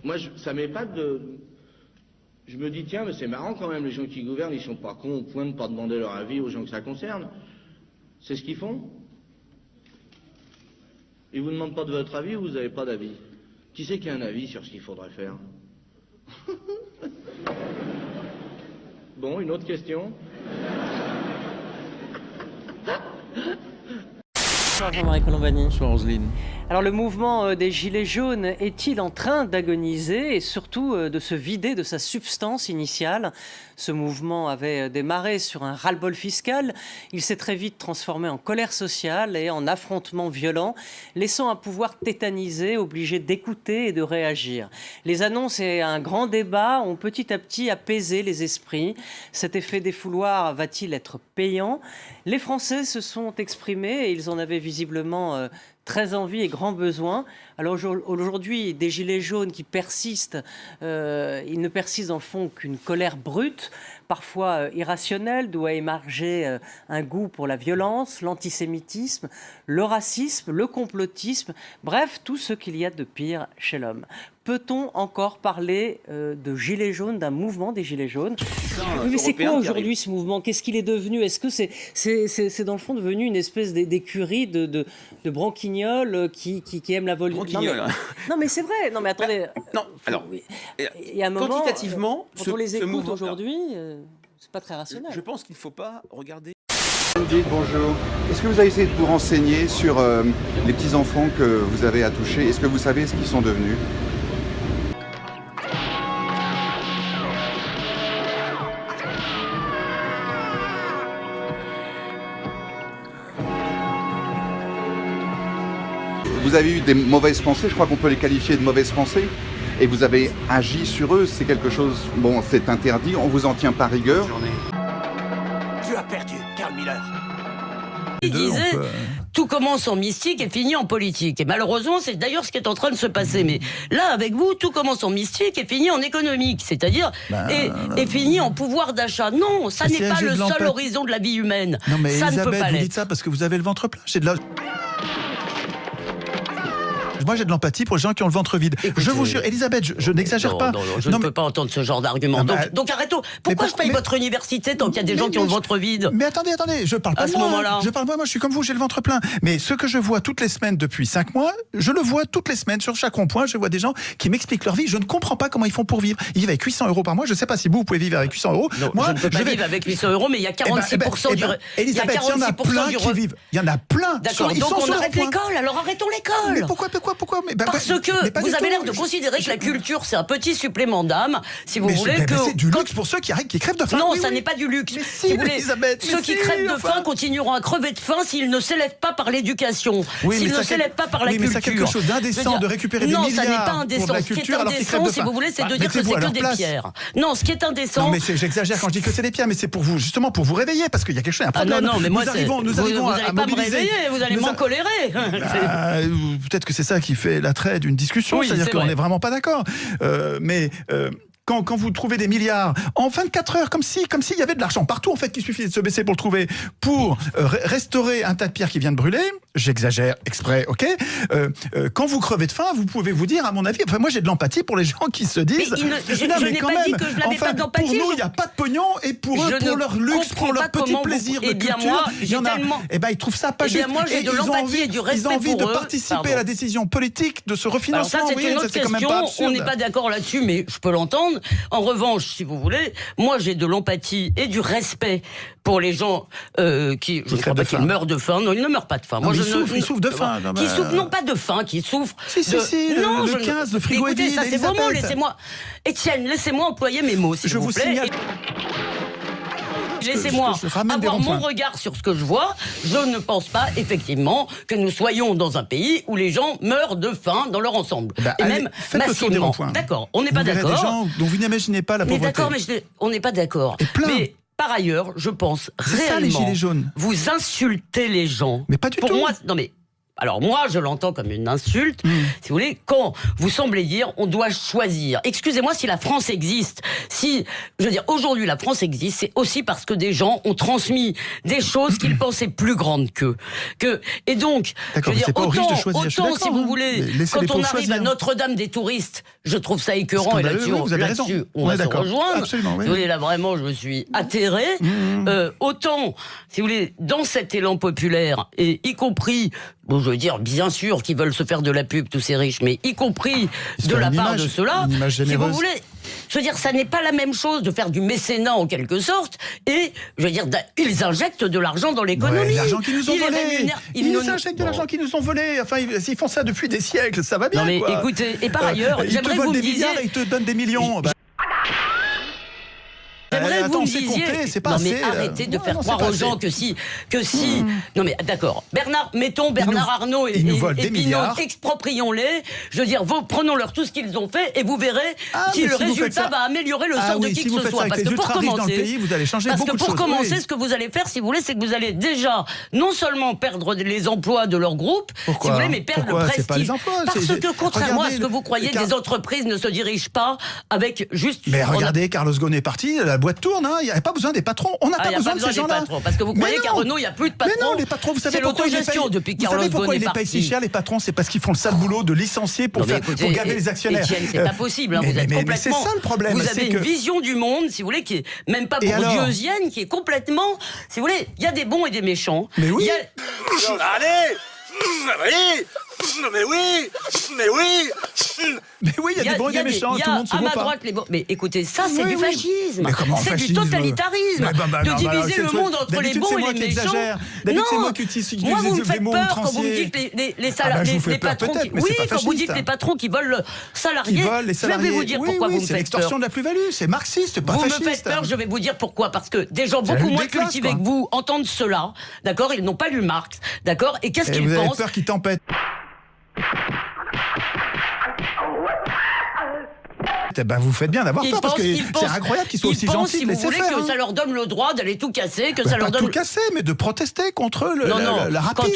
Moi, ça m'épate de... Je me dis, tiens, mais c'est marrant quand même, les gens qui gouvernent, ils sont pas cons au point de pas demander leur avis aux gens que ça concerne. C'est ce qu'ils font. Ils vous demandent pas de votre avis ou vous n'avez pas d'avis? Qui c'est qui a un avis sur ce qu'il faudrait faire? Bon, une autre question? Bonsoir Jean-Marie Colombani. Bonsoir Roselyne. Alors le mouvement des Gilets jaunes est-il en train d'agoniser et surtout de se vider de sa substance initiale? Ce mouvement avait démarré sur un ras-le-bol fiscal. Il s'est très vite transformé en colère sociale et en affrontement violent, laissant un pouvoir tétanisé, obligé d'écouter et de réagir. Les annonces et un grand débat ont petit à petit apaisé les esprits. Cet effet défouloir va-t-il être payant? Les Français se sont exprimés et ils en avaient visiblement très envie et grand besoin. Alors aujourd'hui, des gilets jaunes qui persistent, ils ne persistent dans le fond qu'une colère brute, parfois irrationnelle, d'où a émergé un goût pour la violence, l'antisémitisme, le racisme, le complotisme, bref, tout ce qu'il y a de pire chez l'homme. Peut-on encore parler de gilets jaunes, d'un mouvement des gilets jaunes? Mais c'est quoi aujourd'hui ce mouvement? Qu'est-ce qu'il est devenu? Est-ce que c'est dans le fond devenu une espèce d'écurie de branquignoles qui aiment la voltige? Non mais c'est vrai. Non mais attendez. Non. Alors, il y a un moment, quantitativement, quand on les écoute aujourd'hui, c'est pas très rationnel. Je pense qu'il ne faut pas regarder. Bonjour. Est-ce que vous avez essayé de vous renseigner sur les petits-enfants que vous avez à toucher? Est-ce que vous savez ce qu'ils sont devenus? Vous avez eu des mauvaises pensées, je crois qu'on peut les qualifier de mauvaises pensées, et vous avez agi sur eux, c'est quelque chose, bon, c'est interdit, on vous en tient pas rigueur. perdu, Karl Miller. Il disait, tout commence en mystique et finit en politique. Et malheureusement, c'est d'ailleurs ce qui est en train de se passer. Mais là, avec vous, tout commence en mystique et finit en économique. C'est-à-dire, et finit en pouvoir d'achat. Non, ça n'est pas le seul horizon de la vie humaine. Non mais ça Elisabeth, ne peut pas vous l'être. dites ça parce que vous avez le ventre plein. Moi, j'ai de l'empathie pour les gens qui ont le ventre vide. Écoutez, je vous jure, Elisabeth, je n'exagère pas. Non, je ne peux pas entendre ce genre d'argument. Donc arrêtons. Pourquoi je paye votre université tant qu'il y a des gens qui ont le ventre vide? Mais attendez, je parle pas à de ce moi. moment-là. Je parle pas, moi je suis comme vous, j'ai le ventre plein. Mais ce que je vois toutes les semaines depuis 5 mois, je le vois toutes les semaines sur chaque rond-point. Je vois des gens qui m'expliquent leur vie. Je ne comprends pas comment ils font pour vivre. Ils vivent avec 800 € par mois. Je ne sais pas si vous pouvez vivre avec 800 €. Non, moi, je ne peux pas vivre avec 800 €, mais il y a 46% du. Elisabeth, il y en a plein qui vivent. Il y en a plein. D'accord. Donc on arrête l'école. Alors arrêtons l'école. Mais pourquoi Parce que vous avez l'air de considérer que la culture c'est un petit supplément d'âme, si vous voulez que. C'est du luxe pour ceux qui crèvent de faim. Non, ça n'est pas du luxe. Si vous voulez, ceux qui crèvent de faim continueront à crever de faim s'ils ne s'élèvent pas par l'éducation, s'ils ne s'élèvent pas par la culture. Mais c'est quelque chose d'indécent de récupérer des milliards. Non, ça n'est pas indécent. Pour la Ce qui est culture, alors qu'ils crèvent indécent, de si faim. vous voulez, c'est de dire que c'est que des pierres. Non, ce qui est indécent. Non, mais j'exagère quand je dis que c'est des pierres, mais c'est pour vous, justement pour vous réveiller, parce qu'il y a quelque chose, un problème. Non, mais moi, nous arrivons vous à n'allez pas me réveiller, vous allez m'encolérer. Peut-être que c'est ça qui fait l'attrait d'une discussion, c'est-à-dire qu'on n'est vraiment pas d'accord. Quand vous trouvez des milliards en 24 heures, comme s'il y avait de l'argent partout, en fait, qu'il suffisait de se baisser pour le trouver, pour restaurer un tas de pierres qui vient de brûler, j'exagère exprès, ok. Quand vous crevez de faim, vous pouvez vous dire, à mon avis, moi j'ai de l'empathie pour les gens qui se disent. Je n'ai pas dit que je n'avais pas d'empathie. Pour nous, il n'y a pas de pognon, et pour eux, pour leur luxe, pour leur petit plaisir de culture, il y en a. Eh ben, ils trouvent ça pas juste. Moi, j'ai de l'empathie et du respect pour eux. Ils ont envie de participer à la décision politique de ce refinancement. Alors ça, c'est une autre question. On n'est pas d'accord là-dessus, mais je peux l'entendre. En revanche, si vous voulez, moi j'ai de l'empathie et du respect pour les gens qui, je ne crois pas qu'ils meurent de faim. Non, ils ne meurent pas de faim. Moi, ils souffrent de faim. Qui souffrent, non pas de faim, qui souffrent. Si, non, le 15, le frigo est vide. Ça, c'est vos mots. Laissez-moi, Étienne, laissez-moi employer mes mots, s'il vous plaît. Laissez-moi avoir mon regard sur ce que je vois. Je ne pense pas, effectivement, que nous soyons dans un pays où les gens meurent de faim dans leur ensemble. Et même massivement. D'accord, on n'est pas d'accord. Des gens dont vous n'imaginez pas la pauvreté. Mais d'accord, mais on n'est pas d'accord. Mais par ailleurs, je pense réellement, ça, les gilets jaunes. Vous insultez les gens. Mais pas du tout. Pour moi, non mais. Alors moi, je l'entends comme une insulte, si vous voulez, quand vous semblez dire on doit choisir. Excusez-moi, si la France existe, si, je veux dire, aujourd'hui la France existe, c'est aussi parce que des gens ont transmis des choses qu'ils pensaient plus grandes qu'eux. Et donc, je veux dire, autant si vous voulez, quand on arrive à Notre-Dame des touristes, je trouve ça écœurant, et là-dessus, on va se rejoindre. Absolument, oui. Si vous voulez, là vraiment, je me suis atterré. Autant, si vous voulez, dans cet élan populaire, et y compris, bon, je veux dire, bien sûr qu'ils veulent se faire de la pub, tous ces riches, mais y compris de la part de ceux-là, si vous voulez, je veux dire, ça n'est pas la même chose de faire du mécénat en quelque sorte, et je veux dire, ils injectent de l'argent dans l'économie. Ouais, l'argent qu'ils nous ont volé. Ils injectent de l'argent qu'ils nous ont volé. Enfin, ils font ça depuis des siècles, ça va bien. Non mais quoi. Écoutez, et par ailleurs, j'aimerais que vous me disiez. Ils te volent des milliards et ils te donnent des millions. J'aimerais que vous me disiez. Non mais arrêtez de faire croire aux gens que si. Non mais d'accord. Mettons Bernard Arnault et Pinot, exproprions-les. Je veux dire, prenons-leur tout ce qu'ils ont fait et vous verrez si le résultat va améliorer le sort de qui que ce soit. Parce que pour commencer, ce que vous allez faire, si vous voulez, c'est que vous allez déjà non seulement perdre les emplois de leur groupe, si vous voulez, mais perdre le prestige. Parce que contrairement à ce que vous croyez, des entreprises ne se dirigent pas avec juste. Mais regardez, Carlos Ghosn est parti. La boîte tourne, il n'y a pas besoin des patrons. On n'a pas besoin de ces gens-là. Parce que vous croyez qu'à Renault, il n'y a plus de patrons. Mais non, les patrons, vous savez pourquoi ils les payent. Depuis vous savez pourquoi ils les payent si cher, les patrons? C'est parce qu'ils font le sale boulot de licencier pour gaver les actionnaires. Etienne, c'est pas possible. Vous êtes complètement. C'est ça le problème. Vous avez une vision du monde, si vous voulez, qui est même pas bourdieusienne, qui est complètement. Si vous voulez, il y a des bons et des méchants. Mais oui. Allez. Mais oui. Mais oui, il y a des bons et des méchants, tout le monde se voit pas. droite les bons. Mais écoutez, ça c'est du fascisme. C'est du totalitarisme. De diviser le monde entre les bons et les méchants. Non, c'est moi qui utilise moi vous me faites peur quand vous me dites les salariés, les patrons. Oui, quand vous dites les patrons qui volent le salarié. Je vais vous dire pourquoi vous me faites peur. C'est l'extorsion de la plus-value, c'est marxiste, pas fasciste. Vous me faites peur, je vais vous dire pourquoi. Parce que des gens beaucoup moins cultivés que vous entendent cela, d'accord? Ils n'ont pas lu Marx, d'accord? Et qu'est-ce qu'ils pensent? Vous avez peur qu'ils tempêtent. ben vous faites bien d'avoir peur, parce que c'est incroyable qu'ils soient aussi gentils de laisser faire. Ils pensent, si vous voulez, que ça leur donne le droit d'aller tout casser, que ça leur pas donne... tout casser, mais de protester contre la rapine.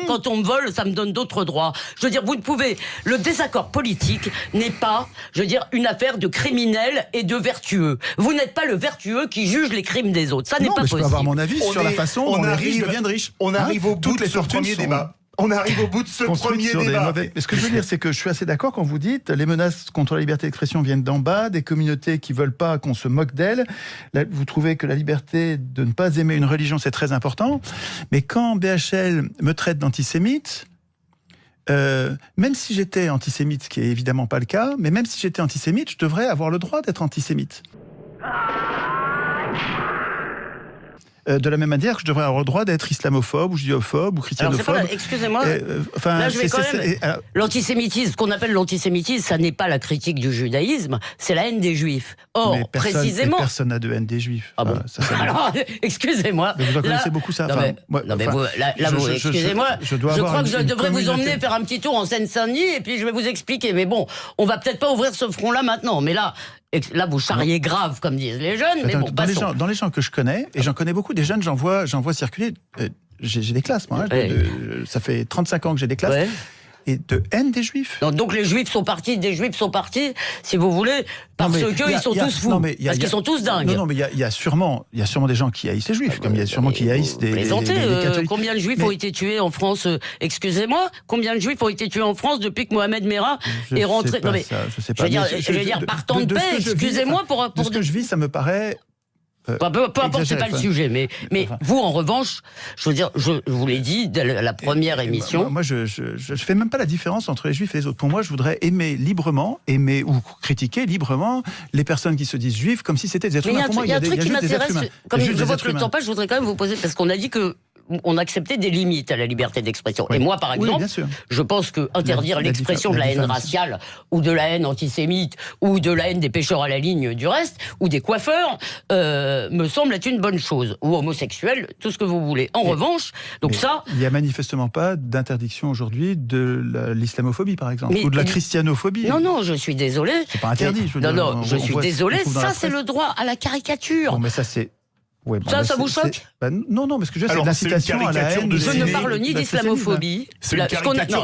Quand on me vole, ça me donne d'autres droits. Je veux dire, vous ne pouvez... Le désaccord politique n'est pas, je veux dire, une affaire de criminels et de vertueux. Vous n'êtes pas le vertueux qui juge les crimes des autres. Ça n'est pas possible. Je peux avoir mon avis sur la façon dont les riches deviennent riches. On arrive au bout de ce premier débat. On arrive au bout de ce premier débat. Ce que je veux dire, c'est que je suis assez d'accord quand vous dites les menaces contre la liberté d'expression viennent d'en bas, des communautés qui veulent pas qu'on se moque d'elles. Vous trouvez que la liberté de ne pas aimer une religion, c'est très important. Mais quand BHL me traite d'antisémite, même si j'étais antisémite, ce qui est évidemment pas le cas, mais même si j'étais antisémite, je devrais avoir le droit d'être antisémite. De la même manière que je devrais avoir le droit d'être islamophobe ou judaophobe ou christianophobe. Excusez-moi, là je vais quand même... L'antisémitisme, ce qu'on appelle l'antisémitisme, ça n'est pas la critique du judaïsme, c'est la haine des juifs. Or, précisément... Personne n'a de haine des juifs. Ah bon alors, excusez-moi... Mais vous en connaissez beaucoup ça. Excusez-moi, je crois que je devrais vous emmener faire un petit tour en Seine-Saint-Denis et puis je vais vous expliquer. Mais bon, on va peut-être pas ouvrir ce front-là maintenant, mais là, vous charriez grave, comme disent les jeunes, mais bon, passons. Dans les gens que je connais, et j'en connais beaucoup, des jeunes, j'en vois circuler, j'ai des classes, moi, ça fait 35 ans que j'ai des classes, et de haine des juifs. Donc les juifs sont partis, si vous voulez, parce qu'ils sont tous fous, parce qu'ils sont tous dingues. Non, mais il y a sûrement des gens qui haïssent les juifs, comme il y a sûrement qui haïssent des catholiques. Combien de juifs ont été tués en France, excusez-moi, combien de juifs ont été tués en France depuis que Mohamed Merah est rentré? Non mais, je sais pas. Je veux dire, par temps de paix, excusez-moi pour... De ce que je vis, ça me paraît... Peu importe, c'est pas le sujet, mais vous, en revanche, je veux dire, je vous l'ai dit dès la première émission. Moi, je fais même pas la différence entre les juifs et les autres. Pour moi, je voudrais aimer librement, ou critiquer librement les personnes qui se disent juifs comme si c'était des êtres humains. Pour moi, il y a un truc qui m'intéresse, comme je vois que le temps passe, je voudrais quand même vous poser, parce qu'on a dit que on acceptait des limites à la liberté d'expression. Oui. Et moi, par exemple, je pense que interdire l'expression de la haine raciale, ou de la haine antisémite, ou de la haine des pêcheurs à la ligne du reste, ou des coiffeurs, me semble être une bonne chose. Ou homosexuels, tout ce que vous voulez. En revanche, donc ça... Il n'y a manifestement pas d'interdiction aujourd'hui de l'islamophobie, par exemple, ou de la christianophobie. Non, je suis désolé. C'est pas interdit. Je suis désolé. Ça, c'est le droit à la caricature. Bon, mais ça, c'est... Ouais, ça vous choque? Non, mais ce que je veux dire, c'est l'incitation à la haine. Je ne parle ni d'islamophobie.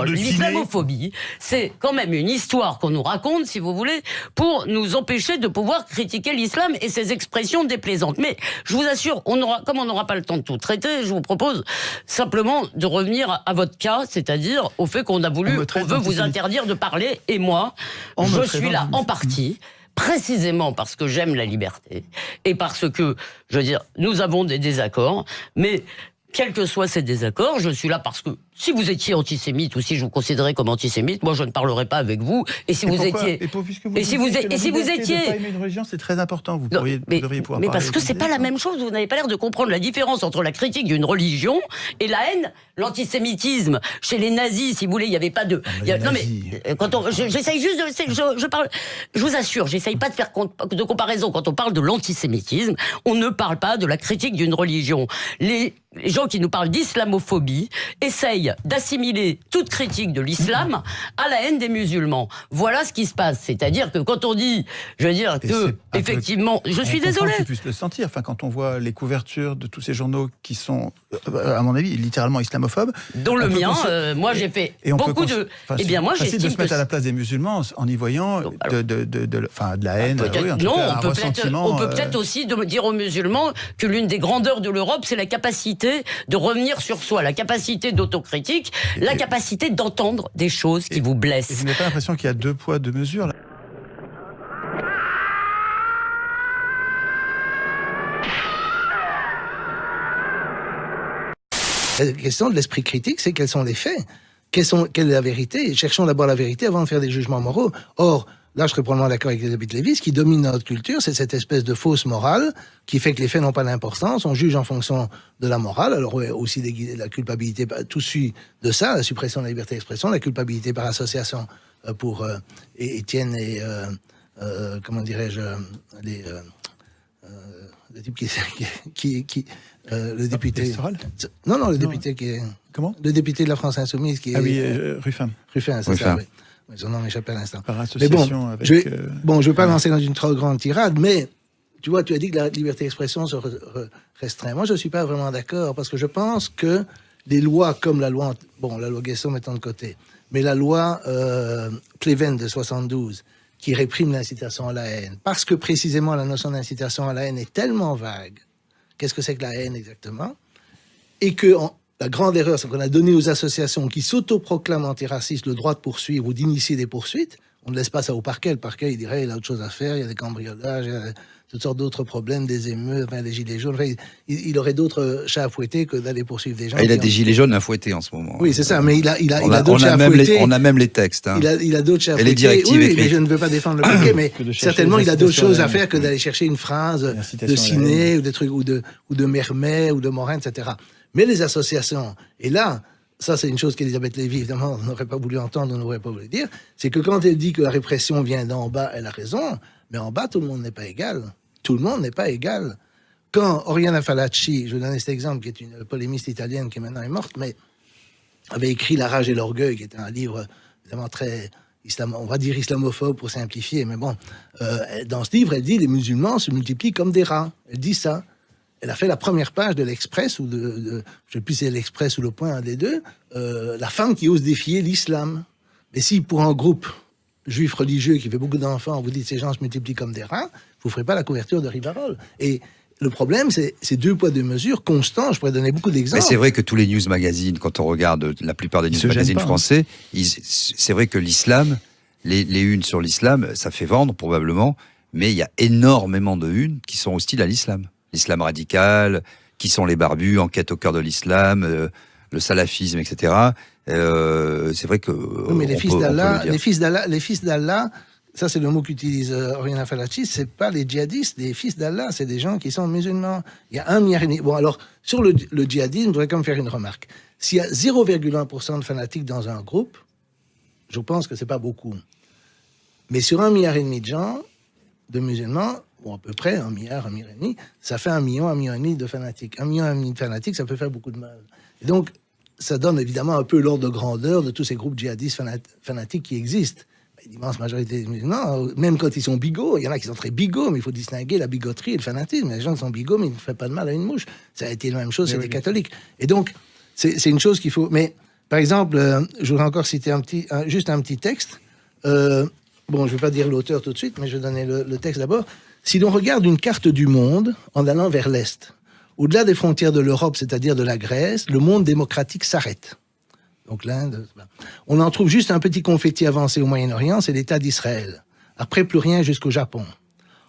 L'islamophobie, c'est quand même une histoire qu'on nous raconte, si vous voulez, pour nous empêcher de pouvoir critiquer l'islam et ses expressions déplaisantes. Mais je vous assure, comme on n'aura pas le temps de tout traiter, je vous propose simplement de revenir à votre cas, c'est-à-dire au fait qu'on veut vous interdire de parler, et moi, je suis là en partie. Précisément parce que j'aime la liberté et parce que, je veux dire, nous avons des désaccords, mais quels que soient ces désaccords, je suis là parce que si vous étiez antisémite ou si je vous considérais comme antisémite, moi je ne parlerai pas avec vous. Et si vous étiez, pas aimer une religion, c'est très important. Vous devriez pouvoir. Mais parce que c'est pas la même chose. Vous n'avez pas l'air de comprendre la différence entre la critique d'une religion et la haine, l'antisémitisme. Chez les nazis, si vous voulez, il n'y avait pas de. Non mais j'essaye juste de. Je parle. Je vous assure, j'essaye pas de faire de comparaison. Quand on parle de l'antisémitisme, on ne parle pas de la critique d'une religion. Les gens qui nous parlent d'islamophobie essayent d'assimiler toute critique de l'islam à la haine des musulmans. Voilà ce qui se passe. C'est-à-dire que quand on dit, je veux dire que, effectivement, je suis désolé. On puisse le sentir. Enfin, quand on voit les couvertures de tous ces journaux qui sont, à mon avis, littéralement islamophobes. Dont le mien, moi j'ai fait beaucoup de. Eh bien, moi j'estime de se mettre à la place des musulmans en y voyant de la haine. Non, on peut peut-être aussi dire aux musulmans que l'une des grandeurs de l'Europe, c'est la capacité de revenir sur soi, la capacité d'autocritique, la capacité d'entendre des choses qui vous blessent. Et vous n'avez pas l'impression qu'il y a 2 poids, 2 mesures là? La question de l'esprit critique, c'est quels sont les faits, quelle est la vérité, et cherchons d'abord la vérité avant de faire des jugements moraux. Or, là, je serais probablement d'accord avec Elisabeth Lévy, ce qui domine notre culture, c'est cette espèce de fausse morale qui fait que les faits n'ont pas d'importance, on juge en fonction de la morale, alors aussi la culpabilité, tout suit de ça, la suppression de la liberté d'expression, la culpabilité par association pour Étienne et, comment dirais-je, le type le député... Non, le député qui est... Comment? Le député de la France Insoumise qui est... Ah oui, Ruffin. Ruffin, c'est ça, oui. Son nom m'échappe à l'instant. Par association avec... je ne veux pas lancer dans une trop grande tirade, mais tu vois, tu as dit que la liberté d'expression se restreint. Moi, je ne suis pas vraiment d'accord, parce que je pense que des lois comme la loi Guesson mettons de côté, mais la loi Pleven de 72, qui réprime l'incitation à la haine, parce que précisément la notion d'incitation à la haine est tellement vague. Qu'est-ce que c'est que la haine exactement? Et que la grande erreur, c'est qu'on a donné aux associations qui s'autoproclament antiracistes le droit de poursuivre ou d'initier des poursuites. On ne laisse pas ça au parquet. Le parquet, il dirait, il a autre chose à faire, il y a des cambriolages, il y a toutes sortes d'autres problèmes, des émeutes, des gilets jaunes. Enfin, il aurait d'autres chats à fouetter que d'aller poursuivre des gens. Il a des gilets jaunes à fouetter en ce moment. Oui, c'est ça, mais il a d'autres chats à fouetter. On a même les textes. Hein. Il a d'autres chats à fouetter. Et les directives oui, mais je ne veux pas défendre le parquet, mais certainement il a d'autres choses à faire que d'aller chercher une phrase de Ciné ou des trucs, ou de Mermet ou de Morin, etc. Mais les associations, et là, ça c'est une chose qu'Elisabeth Lévy, évidemment, n'aurait pas voulu entendre, on n'aurait pas voulu dire, c'est que quand elle dit que la répression vient d'en bas, elle a raison, mais en bas, tout le monde n'est pas égal. Tout le monde n'est pas égal. Quand Oriana Fallaci, je vais donner cet exemple, qui est une polémiste italienne qui maintenant est morte, mais avait écrit La rage et l'orgueil, qui était un livre évidemment très, on va dire islamophobe pour simplifier, mais bon, dans ce livre, elle dit les musulmans se multiplient comme des rats. Elle dit ça. Elle a fait la première page de l'Express, ou je ne sais plus si c'est l'Express ou Le Point, un des deux, la femme qui ose défier l'islam. Mais si pour un groupe juif religieux qui fait beaucoup d'enfants, vous dites ces gens se multiplient comme des rats, vous ne ferez pas la couverture de Rivarol. Et le problème, c'est deux poids, deux mesures constants. Je pourrais donner beaucoup d'exemples. Mais c'est vrai que tous les news magazines, quand on regarde la plupart des news magazines français, c'est vrai que l'islam, les unes sur l'islam, ça fait vendre probablement, mais il y a énormément de unes qui sont hostiles à l'islam. L'islam radical, qui sont les barbus, enquête au cœur de l'islam, le salafisme, etc. C'est vrai que... Oui, mais les fils d'Allah, ça c'est le mot qu'utilise Oriana Fallaci, c'est pas les djihadistes, les fils d'Allah, c'est des gens qui sont musulmans. Il y a 1,5 milliard... Bon, alors, sur le djihadisme, je voudrais quand même faire une remarque. S'il y a 0,1% de fanatiques dans un groupe, je pense que c'est pas beaucoup. Mais sur 1,5 milliard de gens, de musulmans, bon, à peu près 1 milliard, 1,5 milliard, ça fait 1 million de fanatiques. 1,5 million de fanatiques, ça peut faire beaucoup de mal. Et donc, ça donne évidemment un peu l'ordre de grandeur de tous ces groupes djihadistes fanatiques qui existent. L'immense majorité des musulmans, même quand ils sont bigots, il y en a qui sont très bigots, mais il faut distinguer la bigoterie et le fanatisme. Les gens qui sont bigots, mais ils ne font pas de mal à une mouche. Ça a été la même chose chez les catholiques. Et donc, c'est une chose qu'il faut... Mais, par exemple, je voudrais encore citer juste un petit texte. Bon, je ne vais pas dire l'auteur tout de suite, mais je vais donner le texte d'abord. Si l'on regarde une carte du monde en allant vers l'Est, au-delà des frontières de l'Europe, c'est-à-dire de la Grèce, le monde démocratique s'arrête. Donc l'Inde, on en trouve juste un petit confetti avancé au Moyen-Orient, c'est l'État d'Israël. Après, plus rien jusqu'au Japon.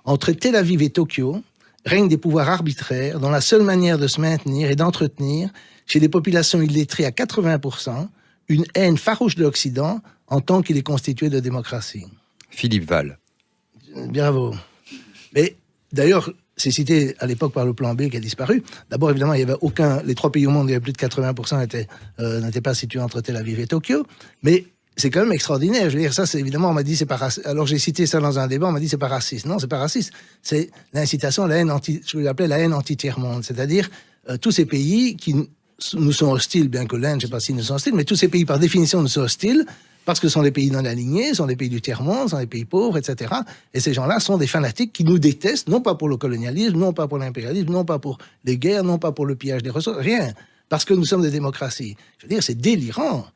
Entre Tel Aviv et Tokyo, règnent des pouvoirs arbitraires dont la seule manière de se maintenir est d'entretenir, chez des populations illettrées à 80%, une haine farouche de l'Occident en tant qu'il est constitué de démocratie. Philippe Val. Bravo. Mais d'ailleurs, c'est cité à l'époque par le plan B qui a disparu. D'abord, évidemment, il y avait les 3 pays au monde, il y avait plus de 80% n'étaient pas situés entre Tel Aviv et Tokyo. Mais c'est quand même extraordinaire. Je veux dire, ça, c'est évidemment, on m'a dit, c'est pas raciste. Alors, j'ai cité ça dans un débat, on m'a dit, c'est pas raciste. Non, c'est pas raciste. C'est l'incitation à la haine je l'appelais la haine anti-tiers-monde. C'est-à-dire, tous ces pays qui nous sont hostiles, bien que l'Inde, je ne sais pas s'ils nous sont hostiles, mais tous ces pays, par définition, nous sont hostiles, parce que ce sont des pays non alignés, sont des pays du tiers-monde, sont des pays pauvres, etc. Et ces gens-là sont des fanatiques qui nous détestent, non pas pour le colonialisme, non pas pour l'impérialisme, non pas pour les guerres, non pas pour le pillage des ressources, rien. Parce que nous sommes des démocraties. Je veux dire, c'est délirant.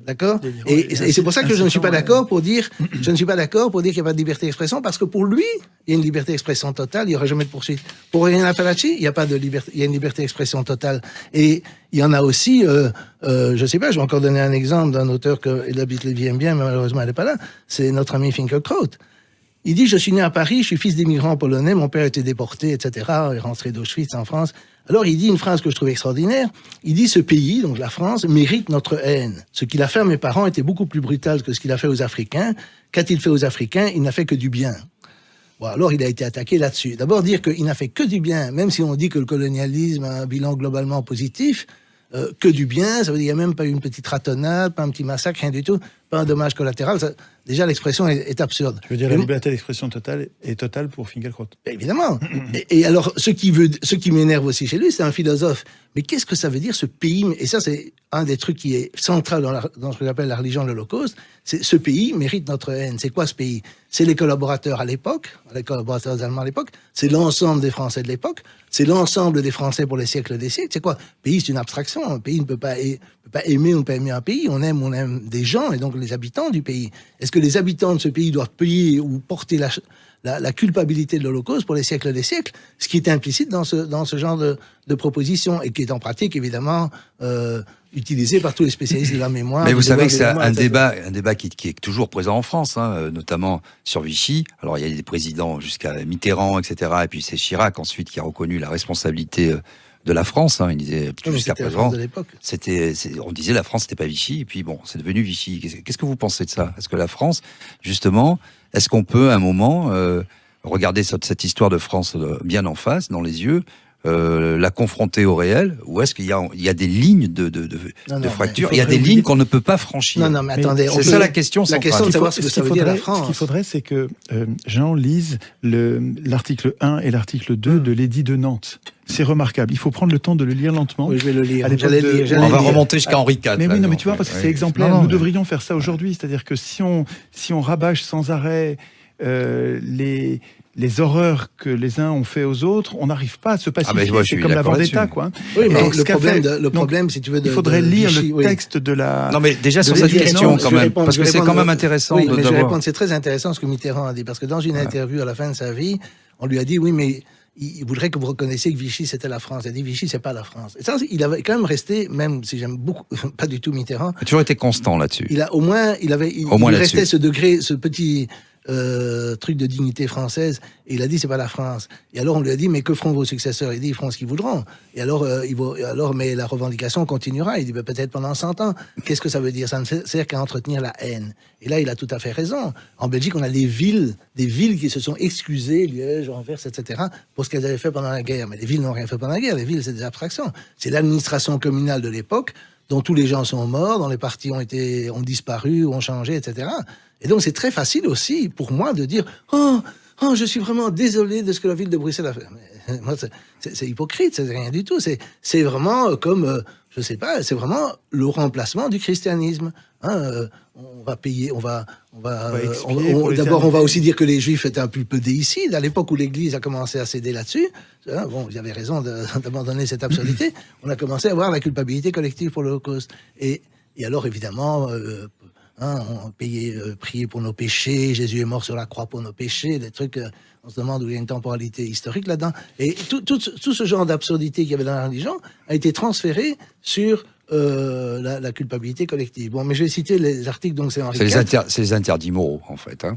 D'accord ? Et c'est pour ça que je ne suis pas d'accord pour dire, qu'il n'y a pas de liberté d'expression, parce que pour lui, il y a une liberté d'expression totale, il n'y aura jamais de poursuite. Pour Oriana Fallaci, il y a une liberté d'expression totale. Et il y en a aussi, je ne sais pas, je vais encore donner un exemple d'un auteur que Elisabeth Lévy aime bien, mais malheureusement elle n'est pas là, c'est notre ami Finkielkraut. Il dit, je suis né à Paris, je suis fils d'immigrants polonais, mon père a été déporté, etc., il est rentré d'Auschwitz en France. Alors il dit une phrase que je trouve extraordinaire, il dit, ce pays, donc la France, mérite notre haine. Ce qu'il a fait à mes parents était beaucoup plus brutal que ce qu'il a fait aux Africains. Qu'a-t-il fait aux Africains ? Il n'a fait que du bien. Bon, alors il a été attaqué là-dessus. D'abord dire qu'il n'a fait que du bien, même si on dit que le colonialisme a un bilan globalement positif, que du bien, ça veut dire qu'il n'y a même pas eu une petite ratonnade, pas un petit massacre, rien du tout. pas un dommage collatéral. Déjà, l'expression est absurde. Je veux dire, la liberté d'expression totale est totale pour Finkielkraut. Évidemment. Et alors, ce qui m'énerve aussi chez lui, c'est un philosophe. Mais qu'est-ce que ça veut dire, ce pays? Et ça, c'est un des trucs qui est central dans ce que j'appelle la religion de l'Holocauste. C'est ce pays mérite notre haine. C'est quoi ce pays? C'est les collaborateurs à l'époque, les collaborateurs allemands à l'époque. C'est l'ensemble des Français de l'époque. C'est l'ensemble des Français pour les siècles des siècles. C'est quoi? Le pays, c'est une abstraction. Un pays ne peut pas aimer ou ne pas aimer un pays. On aime des gens et donc les habitants du pays. Est-ce que les habitants de ce pays doivent payer ou porter la culpabilité de l'Holocauste pour les siècles des siècles? Ce qui est implicite dans ce genre de proposition et qui est en pratique, évidemment, utilisé par tous les spécialistes de la mémoire. Mais vous savez que c'est un débat qui est toujours présent en France, hein, notamment sur Vichy. Alors, il y a des présidents jusqu'à Mitterrand, etc. Et puis c'est Chirac, ensuite, qui a reconnu la responsabilité de la France. Hein. Il disait jusqu'à présent, on disait la France, c'était pas Vichy. Et puis bon, c'est devenu Vichy. Qu'est-ce que vous pensez de ça? Est-ce que la France, justement, est-ce qu'on peut, à un moment, regarder cette histoire de France bien en face, dans les yeux, la confronter au réel, ou est-ce qu'il y a des lignes de fracture? Il y a des lignes qu'on ne peut pas franchir. Non, mais attendez. C'est ça la question centrale. La question de savoir ce que ça veut dire la France. Ce qu'il faudrait, c'est que Jean lise l'article 1 et l'article 2 de l'édit de Nantes. C'est remarquable. Il faut prendre le temps de le lire lentement. Oui, je vais le lire. On va remonter jusqu'à Henri IV. Mais oui, non, mais tu vois, parce que c'est exemplaire. Nous devrions faire ça aujourd'hui. C'est-à-dire que si on rabâche sans arrêt les horreurs que les uns ont fait aux autres, on n'arrive pas à se pacifier. C'est comme la vendetta, quoi. Oui, mais le problème, si tu veux, il faudrait lire le texte de la. Non, mais déjà sur cette question, quand même, parce que c'est quand même intéressant. Oui, mais je vais répondre. C'est très intéressant ce que Mitterrand a dit, parce que dans une interview à la fin de sa vie, on lui a dit, oui, mais il voudrait que vous reconnaissiez que Vichy, c'était la France. Il a dit, Vichy, c'est pas la France. Et ça, il avait quand même resté, même si j'aime beaucoup, pas du tout Mitterrand. Il a toujours été constant là-dessus. Il restait ce degré, ce petit truc de dignité française, et il a dit, c'est pas la France. Et alors, on lui a dit, mais que feront vos successeurs? Il dit, ils feront ce qu'ils voudront. Et alors, mais la revendication continuera. Il dit, peut-être pendant 100 ans. Qu'est-ce que ça veut dire? Ça ne sert qu'à entretenir la haine. Et là, il a tout à fait raison. En Belgique, on a des villes qui se sont excusées, Liège, Anvers, etc., pour ce qu'elles avaient fait pendant la guerre. Mais les villes n'ont rien fait pendant la guerre. Les villes, c'est des abstractions. C'est l'administration communale de l'époque, dont tous les gens sont morts, dont les partis ont disparu, ont changé, etc. Et donc, c'est très facile aussi, pour moi, de dire « Oh, je suis vraiment désolé de ce que la ville de Bruxelles a fait. » Mais moi, c'est hypocrite, c'est rien du tout. C'est vraiment comme, je sais pas, c'est vraiment le remplacement du christianisme. Hein, on va payer, d'abord, on va aussi dire que les Juifs étaient un peu déicides. À l'époque où l'Église a commencé à céder là-dessus, bon, ils avaient raison d'abandonner cette absurdité, on a commencé à avoir la culpabilité collective pour l'Holocauste. Et alors, évidemment... on prier pour nos péchés, Jésus est mort sur la croix pour nos péchés, des trucs, on se demande où il y a une temporalité historique là-dedans. Et tout ce genre d'absurdité qu'il y avait dans la religion a été transféré sur la culpabilité collective. Bon, mais je vais citer les articles, donc c'est Henri IV. C'est les interdits moraux, en fait. Hein.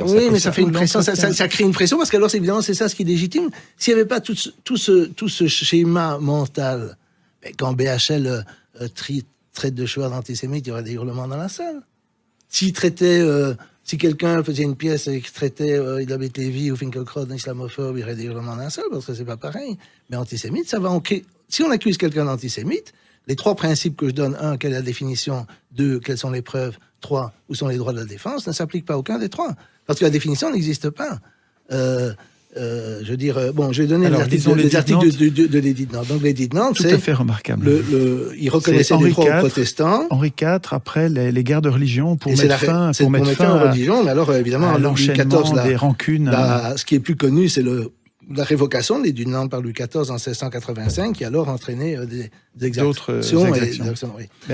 Oui, mais ça fait une pression, ça crée une pression, parce qu'alors, évidemment, c'est ça ce qui est légitime. S'il n'y avait pas tout ce schéma mental, quand BHL traite de choix d'antisémite, il y aurait des hurlements dans la salle. Si quelqu'un faisait une pièce et traitait Elisabeth Lévy ou Finkielkraut d'islamophobe, il y aurait des hurlements dans la salle, parce que c'est pas pareil. Mais antisémite, ça va si on accuse quelqu'un d'antisémite, les 3 principes que je donne, 1, quelle est la définition, 2, quelles sont les preuves, 3, où sont les droits de la défense, ne s'appliquent pas à aucun des 3. Parce que la définition n'existe pas. Je veux dire, je vais donner les articles de l'édit de Nantes. Donc l'édit de Nantes, c'est tout à fait remarquable. Il reconnaissait les droits aux protestants. Henri IV, après les guerres de religion pour mettre fin aux religions. Mais alors évidemment, l'enchaînement des rancunes. Ce qui est plus connu, c'est la révocation de l'édit de Nantes par Louis XIV en 1685, qui a alors entraîné des exactions. Oui. Mais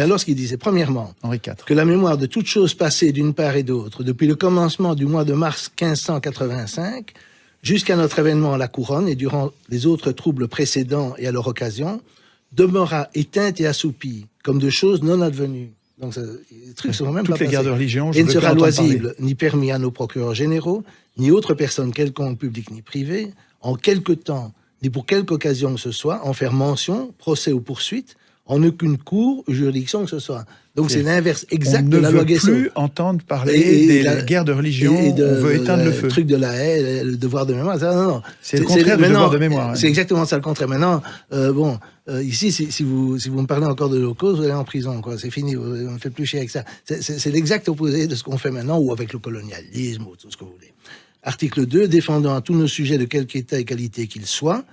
alors, ce qu'il disait, premièrement, Henri IV, que la mémoire de toutes choses passées d'une part et d'autre, depuis le commencement du mois de mars 1585, jusqu'à notre événement à la Couronne et durant les autres troubles précédents et à leur occasion, demeura éteinte et assoupie, comme de choses non advenues. Donc, les trucs sont même toutes pas les guerres de religion, et ne sera loisible, ni permis à nos procureurs généraux, ni autres personnes quelconques, publiques ni privées, en quelque temps, ni pour quelque occasion que ce soit, en faire mention, procès ou poursuite, en aucune cour ou juridiction que ce soit. Donc c'est l'inverse exact de la loi Guesson. On ne veut plus entendre parler des guerres de religion, on veut éteindre le feu. Le truc de la haie, le devoir de mémoire, ça, non. C'est le contraire du devoir de mémoire. C'est exactement ça le contraire. Maintenant, ici, si vous me parlez encore de l'Holocauste, vous allez en prison, quoi. C'est fini, on ne fait plus chier avec ça. C'est l'exact opposé de ce qu'on fait maintenant, ou avec le colonialisme, ou tout ce que vous voulez. Article 2, défendant à tous nos sujets de quelque état et qualité qu'ils soient,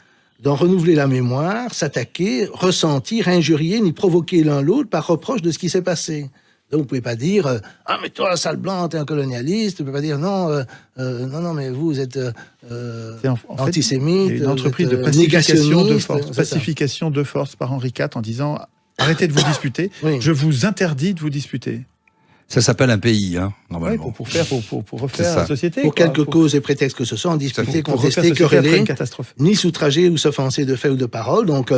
d'en renouveler la mémoire, s'attaquer, ressentir, injurier, ni provoquer l'un l'autre par reproche de ce qui s'est passé. Donc, vous pouvez pas dire ah mais toi sale blanc, t'es un colonialiste. Vous pouvez pas dire non, non mais vous êtes antisémite. Il y a une entreprise de pacification de force, par Henri IV en disant arrêtez de vous disputer, je vous interdis de vous disputer. Ça s'appelle un pays, normalement. Oui, pour refaire la société. Pour quelque cause et prétexte que ce soit, en discuter, contester, quereller, ni s'outrager ou s'offenser de faits ou de paroles. Donc,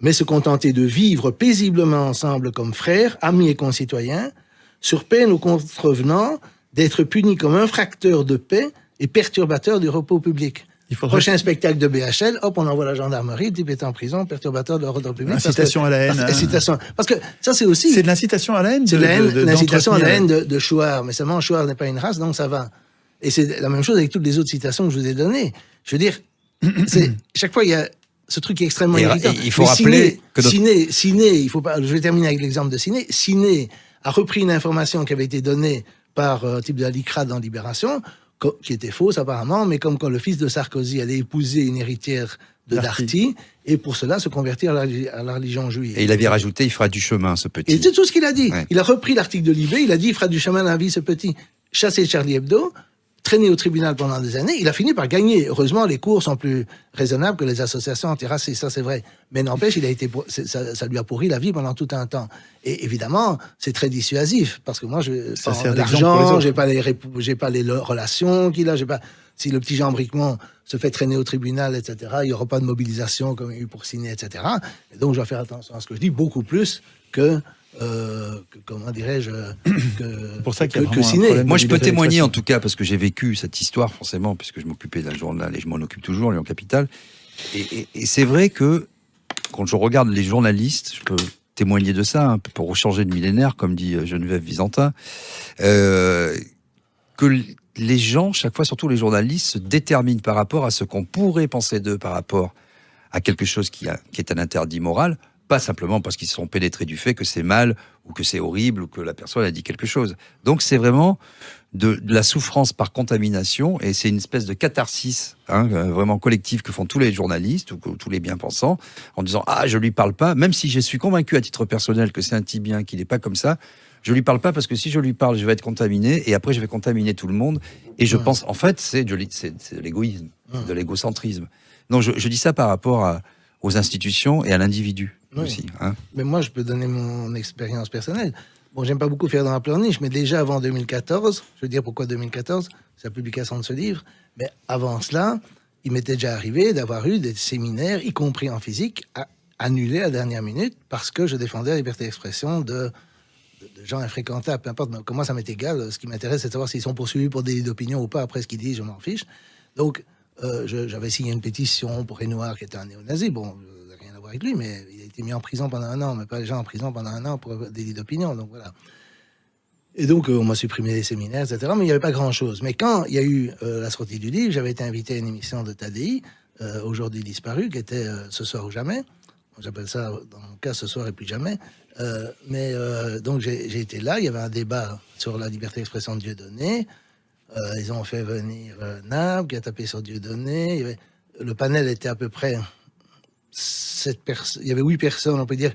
mais se contenter de vivre paisiblement ensemble comme frères, amis et concitoyens, sur peine aux contrevenants d'être punis comme infracteurs de paix et perturbateurs du repos public. Prochain spectacle de BHL, hop, on envoie la gendarmerie, le type est en prison, perturbateur de l'ordre public. Incitation à la haine. Parce que ça, c'est aussi... C'est de l'incitation à la haine. C'est l'incitation à la haine de Chouard. Mais seulement, Chouard n'est pas une race, donc ça va. Et c'est la même chose avec toutes les autres citations que je vous ai données. Je veux dire, chaque fois, il y a ce truc qui est extrêmement irritant. Il faut rappeler que Ciné, il faut pas... Je vais terminer avec l'exemple de Ciné. Ciné a repris une information qui avait été donnée par un type de la LICRA dans Libération, qui était fausse apparemment, mais comme quand le fils de Sarkozy allait épouser une héritière de Darty, et pour cela se convertir à la religion juive. Et il avait rajouté, il fera du chemin, ce petit. Et c'est tout ce qu'il a dit. Ouais. Il a repris l'article de Libé, il a dit, il fera du chemin dans la vie, ce petit. Chassé Charlie Hebdo, traîné au tribunal pendant des années, il a fini par gagner. Heureusement, les cours sont plus raisonnables que les associations antiracistes, ça c'est vrai. Mais n'empêche, ça lui a pourri la vie pendant tout un temps. Et évidemment, c'est très dissuasif, parce que moi, l'argent, j'ai pas les relations qu'il a, si le petit Jean Bricmont se fait traîner au tribunal, etc., il n'y aura pas de mobilisation comme il y a eu pour Ciné, etc. Et donc, je dois faire attention à ce que je dis, beaucoup plus que comment dirais-je, pour ça que Ciné. Moi, je peux témoigner en tout cas, parce que j'ai vécu cette histoire, forcément, puisque je m'occupais d'un journal et je m'en occupe toujours, Lyon Capital. Et c'est vrai que quand je regarde les journalistes, je peux témoigner de ça, pour changer de millénaire, comme dit Geneviève Visantin, que les gens, chaque fois, surtout les journalistes, se déterminent par rapport à ce qu'on pourrait penser d'eux, par rapport à quelque chose qui est un interdit moral, pas simplement parce qu'ils sont pénétrés du fait que c'est mal, ou que c'est horrible, ou que la personne a dit quelque chose. Donc c'est vraiment de la souffrance par contamination, et c'est une espèce de catharsis vraiment collective que font tous les journalistes, ou tous les bien-pensants, en disant « Ah, je lui parle pas », même si je suis convaincu à titre personnel que c'est un petit bien, qu'il n'est pas comme ça, je lui parle pas parce que si je lui parle, je vais être contaminé, et après je vais contaminer tout le monde. Et je pense, en fait, c'est de l'égoïsme, de l'égocentrisme. Donc je dis ça par rapport aux institutions et à l'individu aussi. Mais moi, je peux donner mon expérience personnelle. Bon, j'aime pas beaucoup faire dans la pleurniche, mais déjà avant 2014, je veux dire pourquoi 2014, c'est la publication de ce livre, mais avant cela, il m'était déjà arrivé d'avoir eu des séminaires, y compris en physique, annulés à la dernière minute parce que je défendais la liberté d'expression de gens infréquentables, peu importe, mais moi ça m'est égal. Ce qui m'intéresse, c'est de savoir s'ils sont poursuivis pour délit d'opinion ou pas. Après ce qu'ils disent, je m'en fiche. Donc, j'avais signé une pétition pour Renoir, qui était un néo-nazi. Bon, rien à voir avec lui, mais il a été mis en prison pendant 1 an, mais pas les gens en prison pendant 1 an pour délit d'opinion. Donc voilà. Et donc, on m'a supprimé les séminaires, etc. Mais il n'y avait pas grand-chose. Mais quand il y a eu la sortie du livre, j'avais été invité à une émission de Tadi, aujourd'hui disparue, qui était Ce soir ou jamais. J'appelle ça, dans mon cas, Ce soir et plus jamais. Donc, j'ai été là. Il y avait un débat sur la liberté d'expression de Dieudonné. Ils ont fait venir Nab, qui a tapé sur Dieudonné. Le panel était à peu près 7 personnes. Il y avait 8 personnes, on peut dire.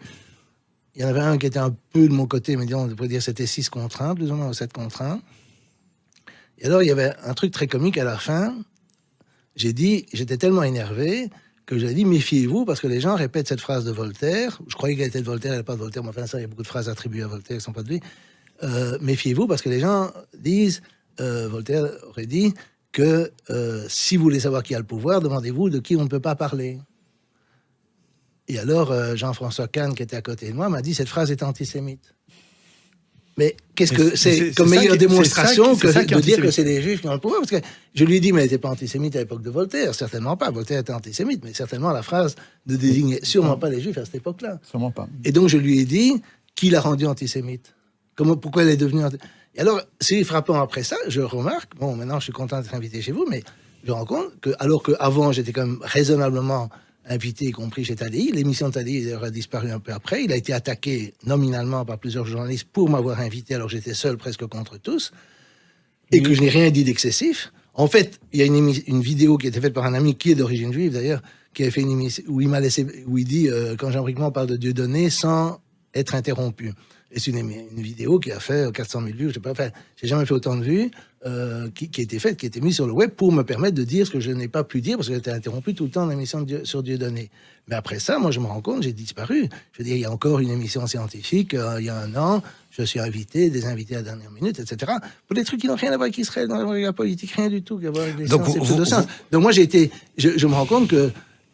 Il y en avait un qui était un peu de mon côté, mais disons, on pourrait dire que c'était 6 contre 1, plus ou moins, 7 contre 1. Et alors, il y avait un truc très comique à la fin. J'étais tellement énervé que j'ai dit, méfiez-vous, parce que les gens répètent cette phrase de Voltaire. Je croyais qu'elle était de Voltaire, elle n'est pas de Voltaire, mais enfin, ça, il y a beaucoup de phrases attribuées à Voltaire qui ne sont pas de lui. Méfiez-vous, parce que les gens disent, Voltaire aurait dit, que si vous voulez savoir qui a le pouvoir, demandez-vous de qui on ne peut pas parler. Et alors, Jean-François Kahn, qui était à côté de moi, m'a dit, cette phrase est antisémite. Mais qu'est-ce que c'est comme meilleure démonstration que de dire que c'est les Juifs qui ont le pouvoir? Parce que je lui ai dit, mais elle n'était pas antisémite à l'époque de Voltaire. Certainement pas. Voltaire était antisémite, mais certainement la phrase ne désignait sûrement pas les Juifs à cette époque-là. Sûrement pas. Et donc je lui ai dit, qui l'a rendue antisémite? Pourquoi elle est devenue antisémite? Et alors, c'est frappant après ça, je remarque, bon, maintenant je suis content d'être invité chez vous, mais je me rends compte que, alors qu'avant j'étais quand même raisonnablement invité, y compris chez Tadi, l'émission de Tadi a disparu un peu après, il a été attaqué nominalement par plusieurs journalistes pour m'avoir invité, alors j'étais seul presque contre tous, et que je n'ai rien dit d'excessif. En fait, il y a une vidéo qui a été faite par un ami qui est d'origine juive d'ailleurs, qui a fait une émission où il dit quand Jean Bricmont parle de Dieudonné sans être interrompu. Et c'est une vidéo qui a fait 400 000 vues, j'ai jamais fait autant de vues, qui a été faite, qui a été mise sur le web pour me permettre de dire ce que je n'ai pas pu dire parce que j'étais interrompu tout le temps dans l'émission sur Dieudonné. Mais après ça, moi je me rends compte, j'ai disparu. Je veux dire, il y a encore une émission scientifique, il y a 1 an, je suis invité, des invités à la dernière minute, etc. Pour des trucs qui n'ont rien à voir avec Israël, dans la politique, rien du tout, avec les sciences et tout de sens. Donc moi je me rends compte que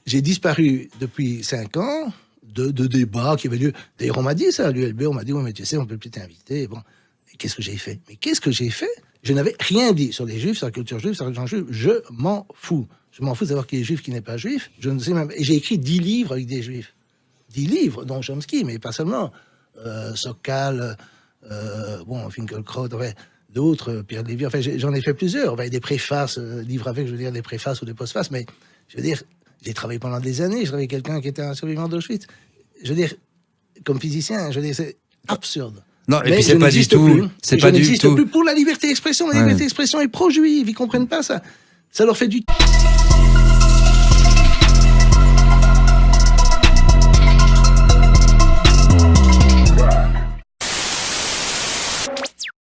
j'ai disparu depuis 5 ans, de débats qui avaient lieu. D'ailleurs, on m'a dit ça, à l'ULB, on m'a dit, oui, mais tu sais, on peut plus t'inviter. Bon, qu'est-ce que j'ai fait? Mais qu'est-ce que j'ai fait? Je n'avais rien dit sur les Juifs, sur la culture juive, sur la religion juive. Je m'en fous. Je m'en fous de savoir qui est juif, qui n'est pas juif. Je ne sais même. Et j'ai écrit 10 livres avec des Juifs. 10 livres, dont Chomsky, mais pas seulement. Sokal, Finkielkraut, d'autres, Pierre Lévy. Enfin, j'en ai fait plusieurs. Des préfaces, livres avec, je veux dire, des préfaces ou des postfaces. Mais je veux dire, j'ai travaillé pendant des années. J'ai travaillé avec quelqu'un qui était un survivant d'Auschwitz. Je veux dire, comme physicien, je veux dire, c'est absurde. Non, et puis c'est pas du tout. C'est pas du tout. Plus pour la liberté d'expression. La liberté d'expression est pro-juive. Ils comprennent pas ça. Ça leur fait du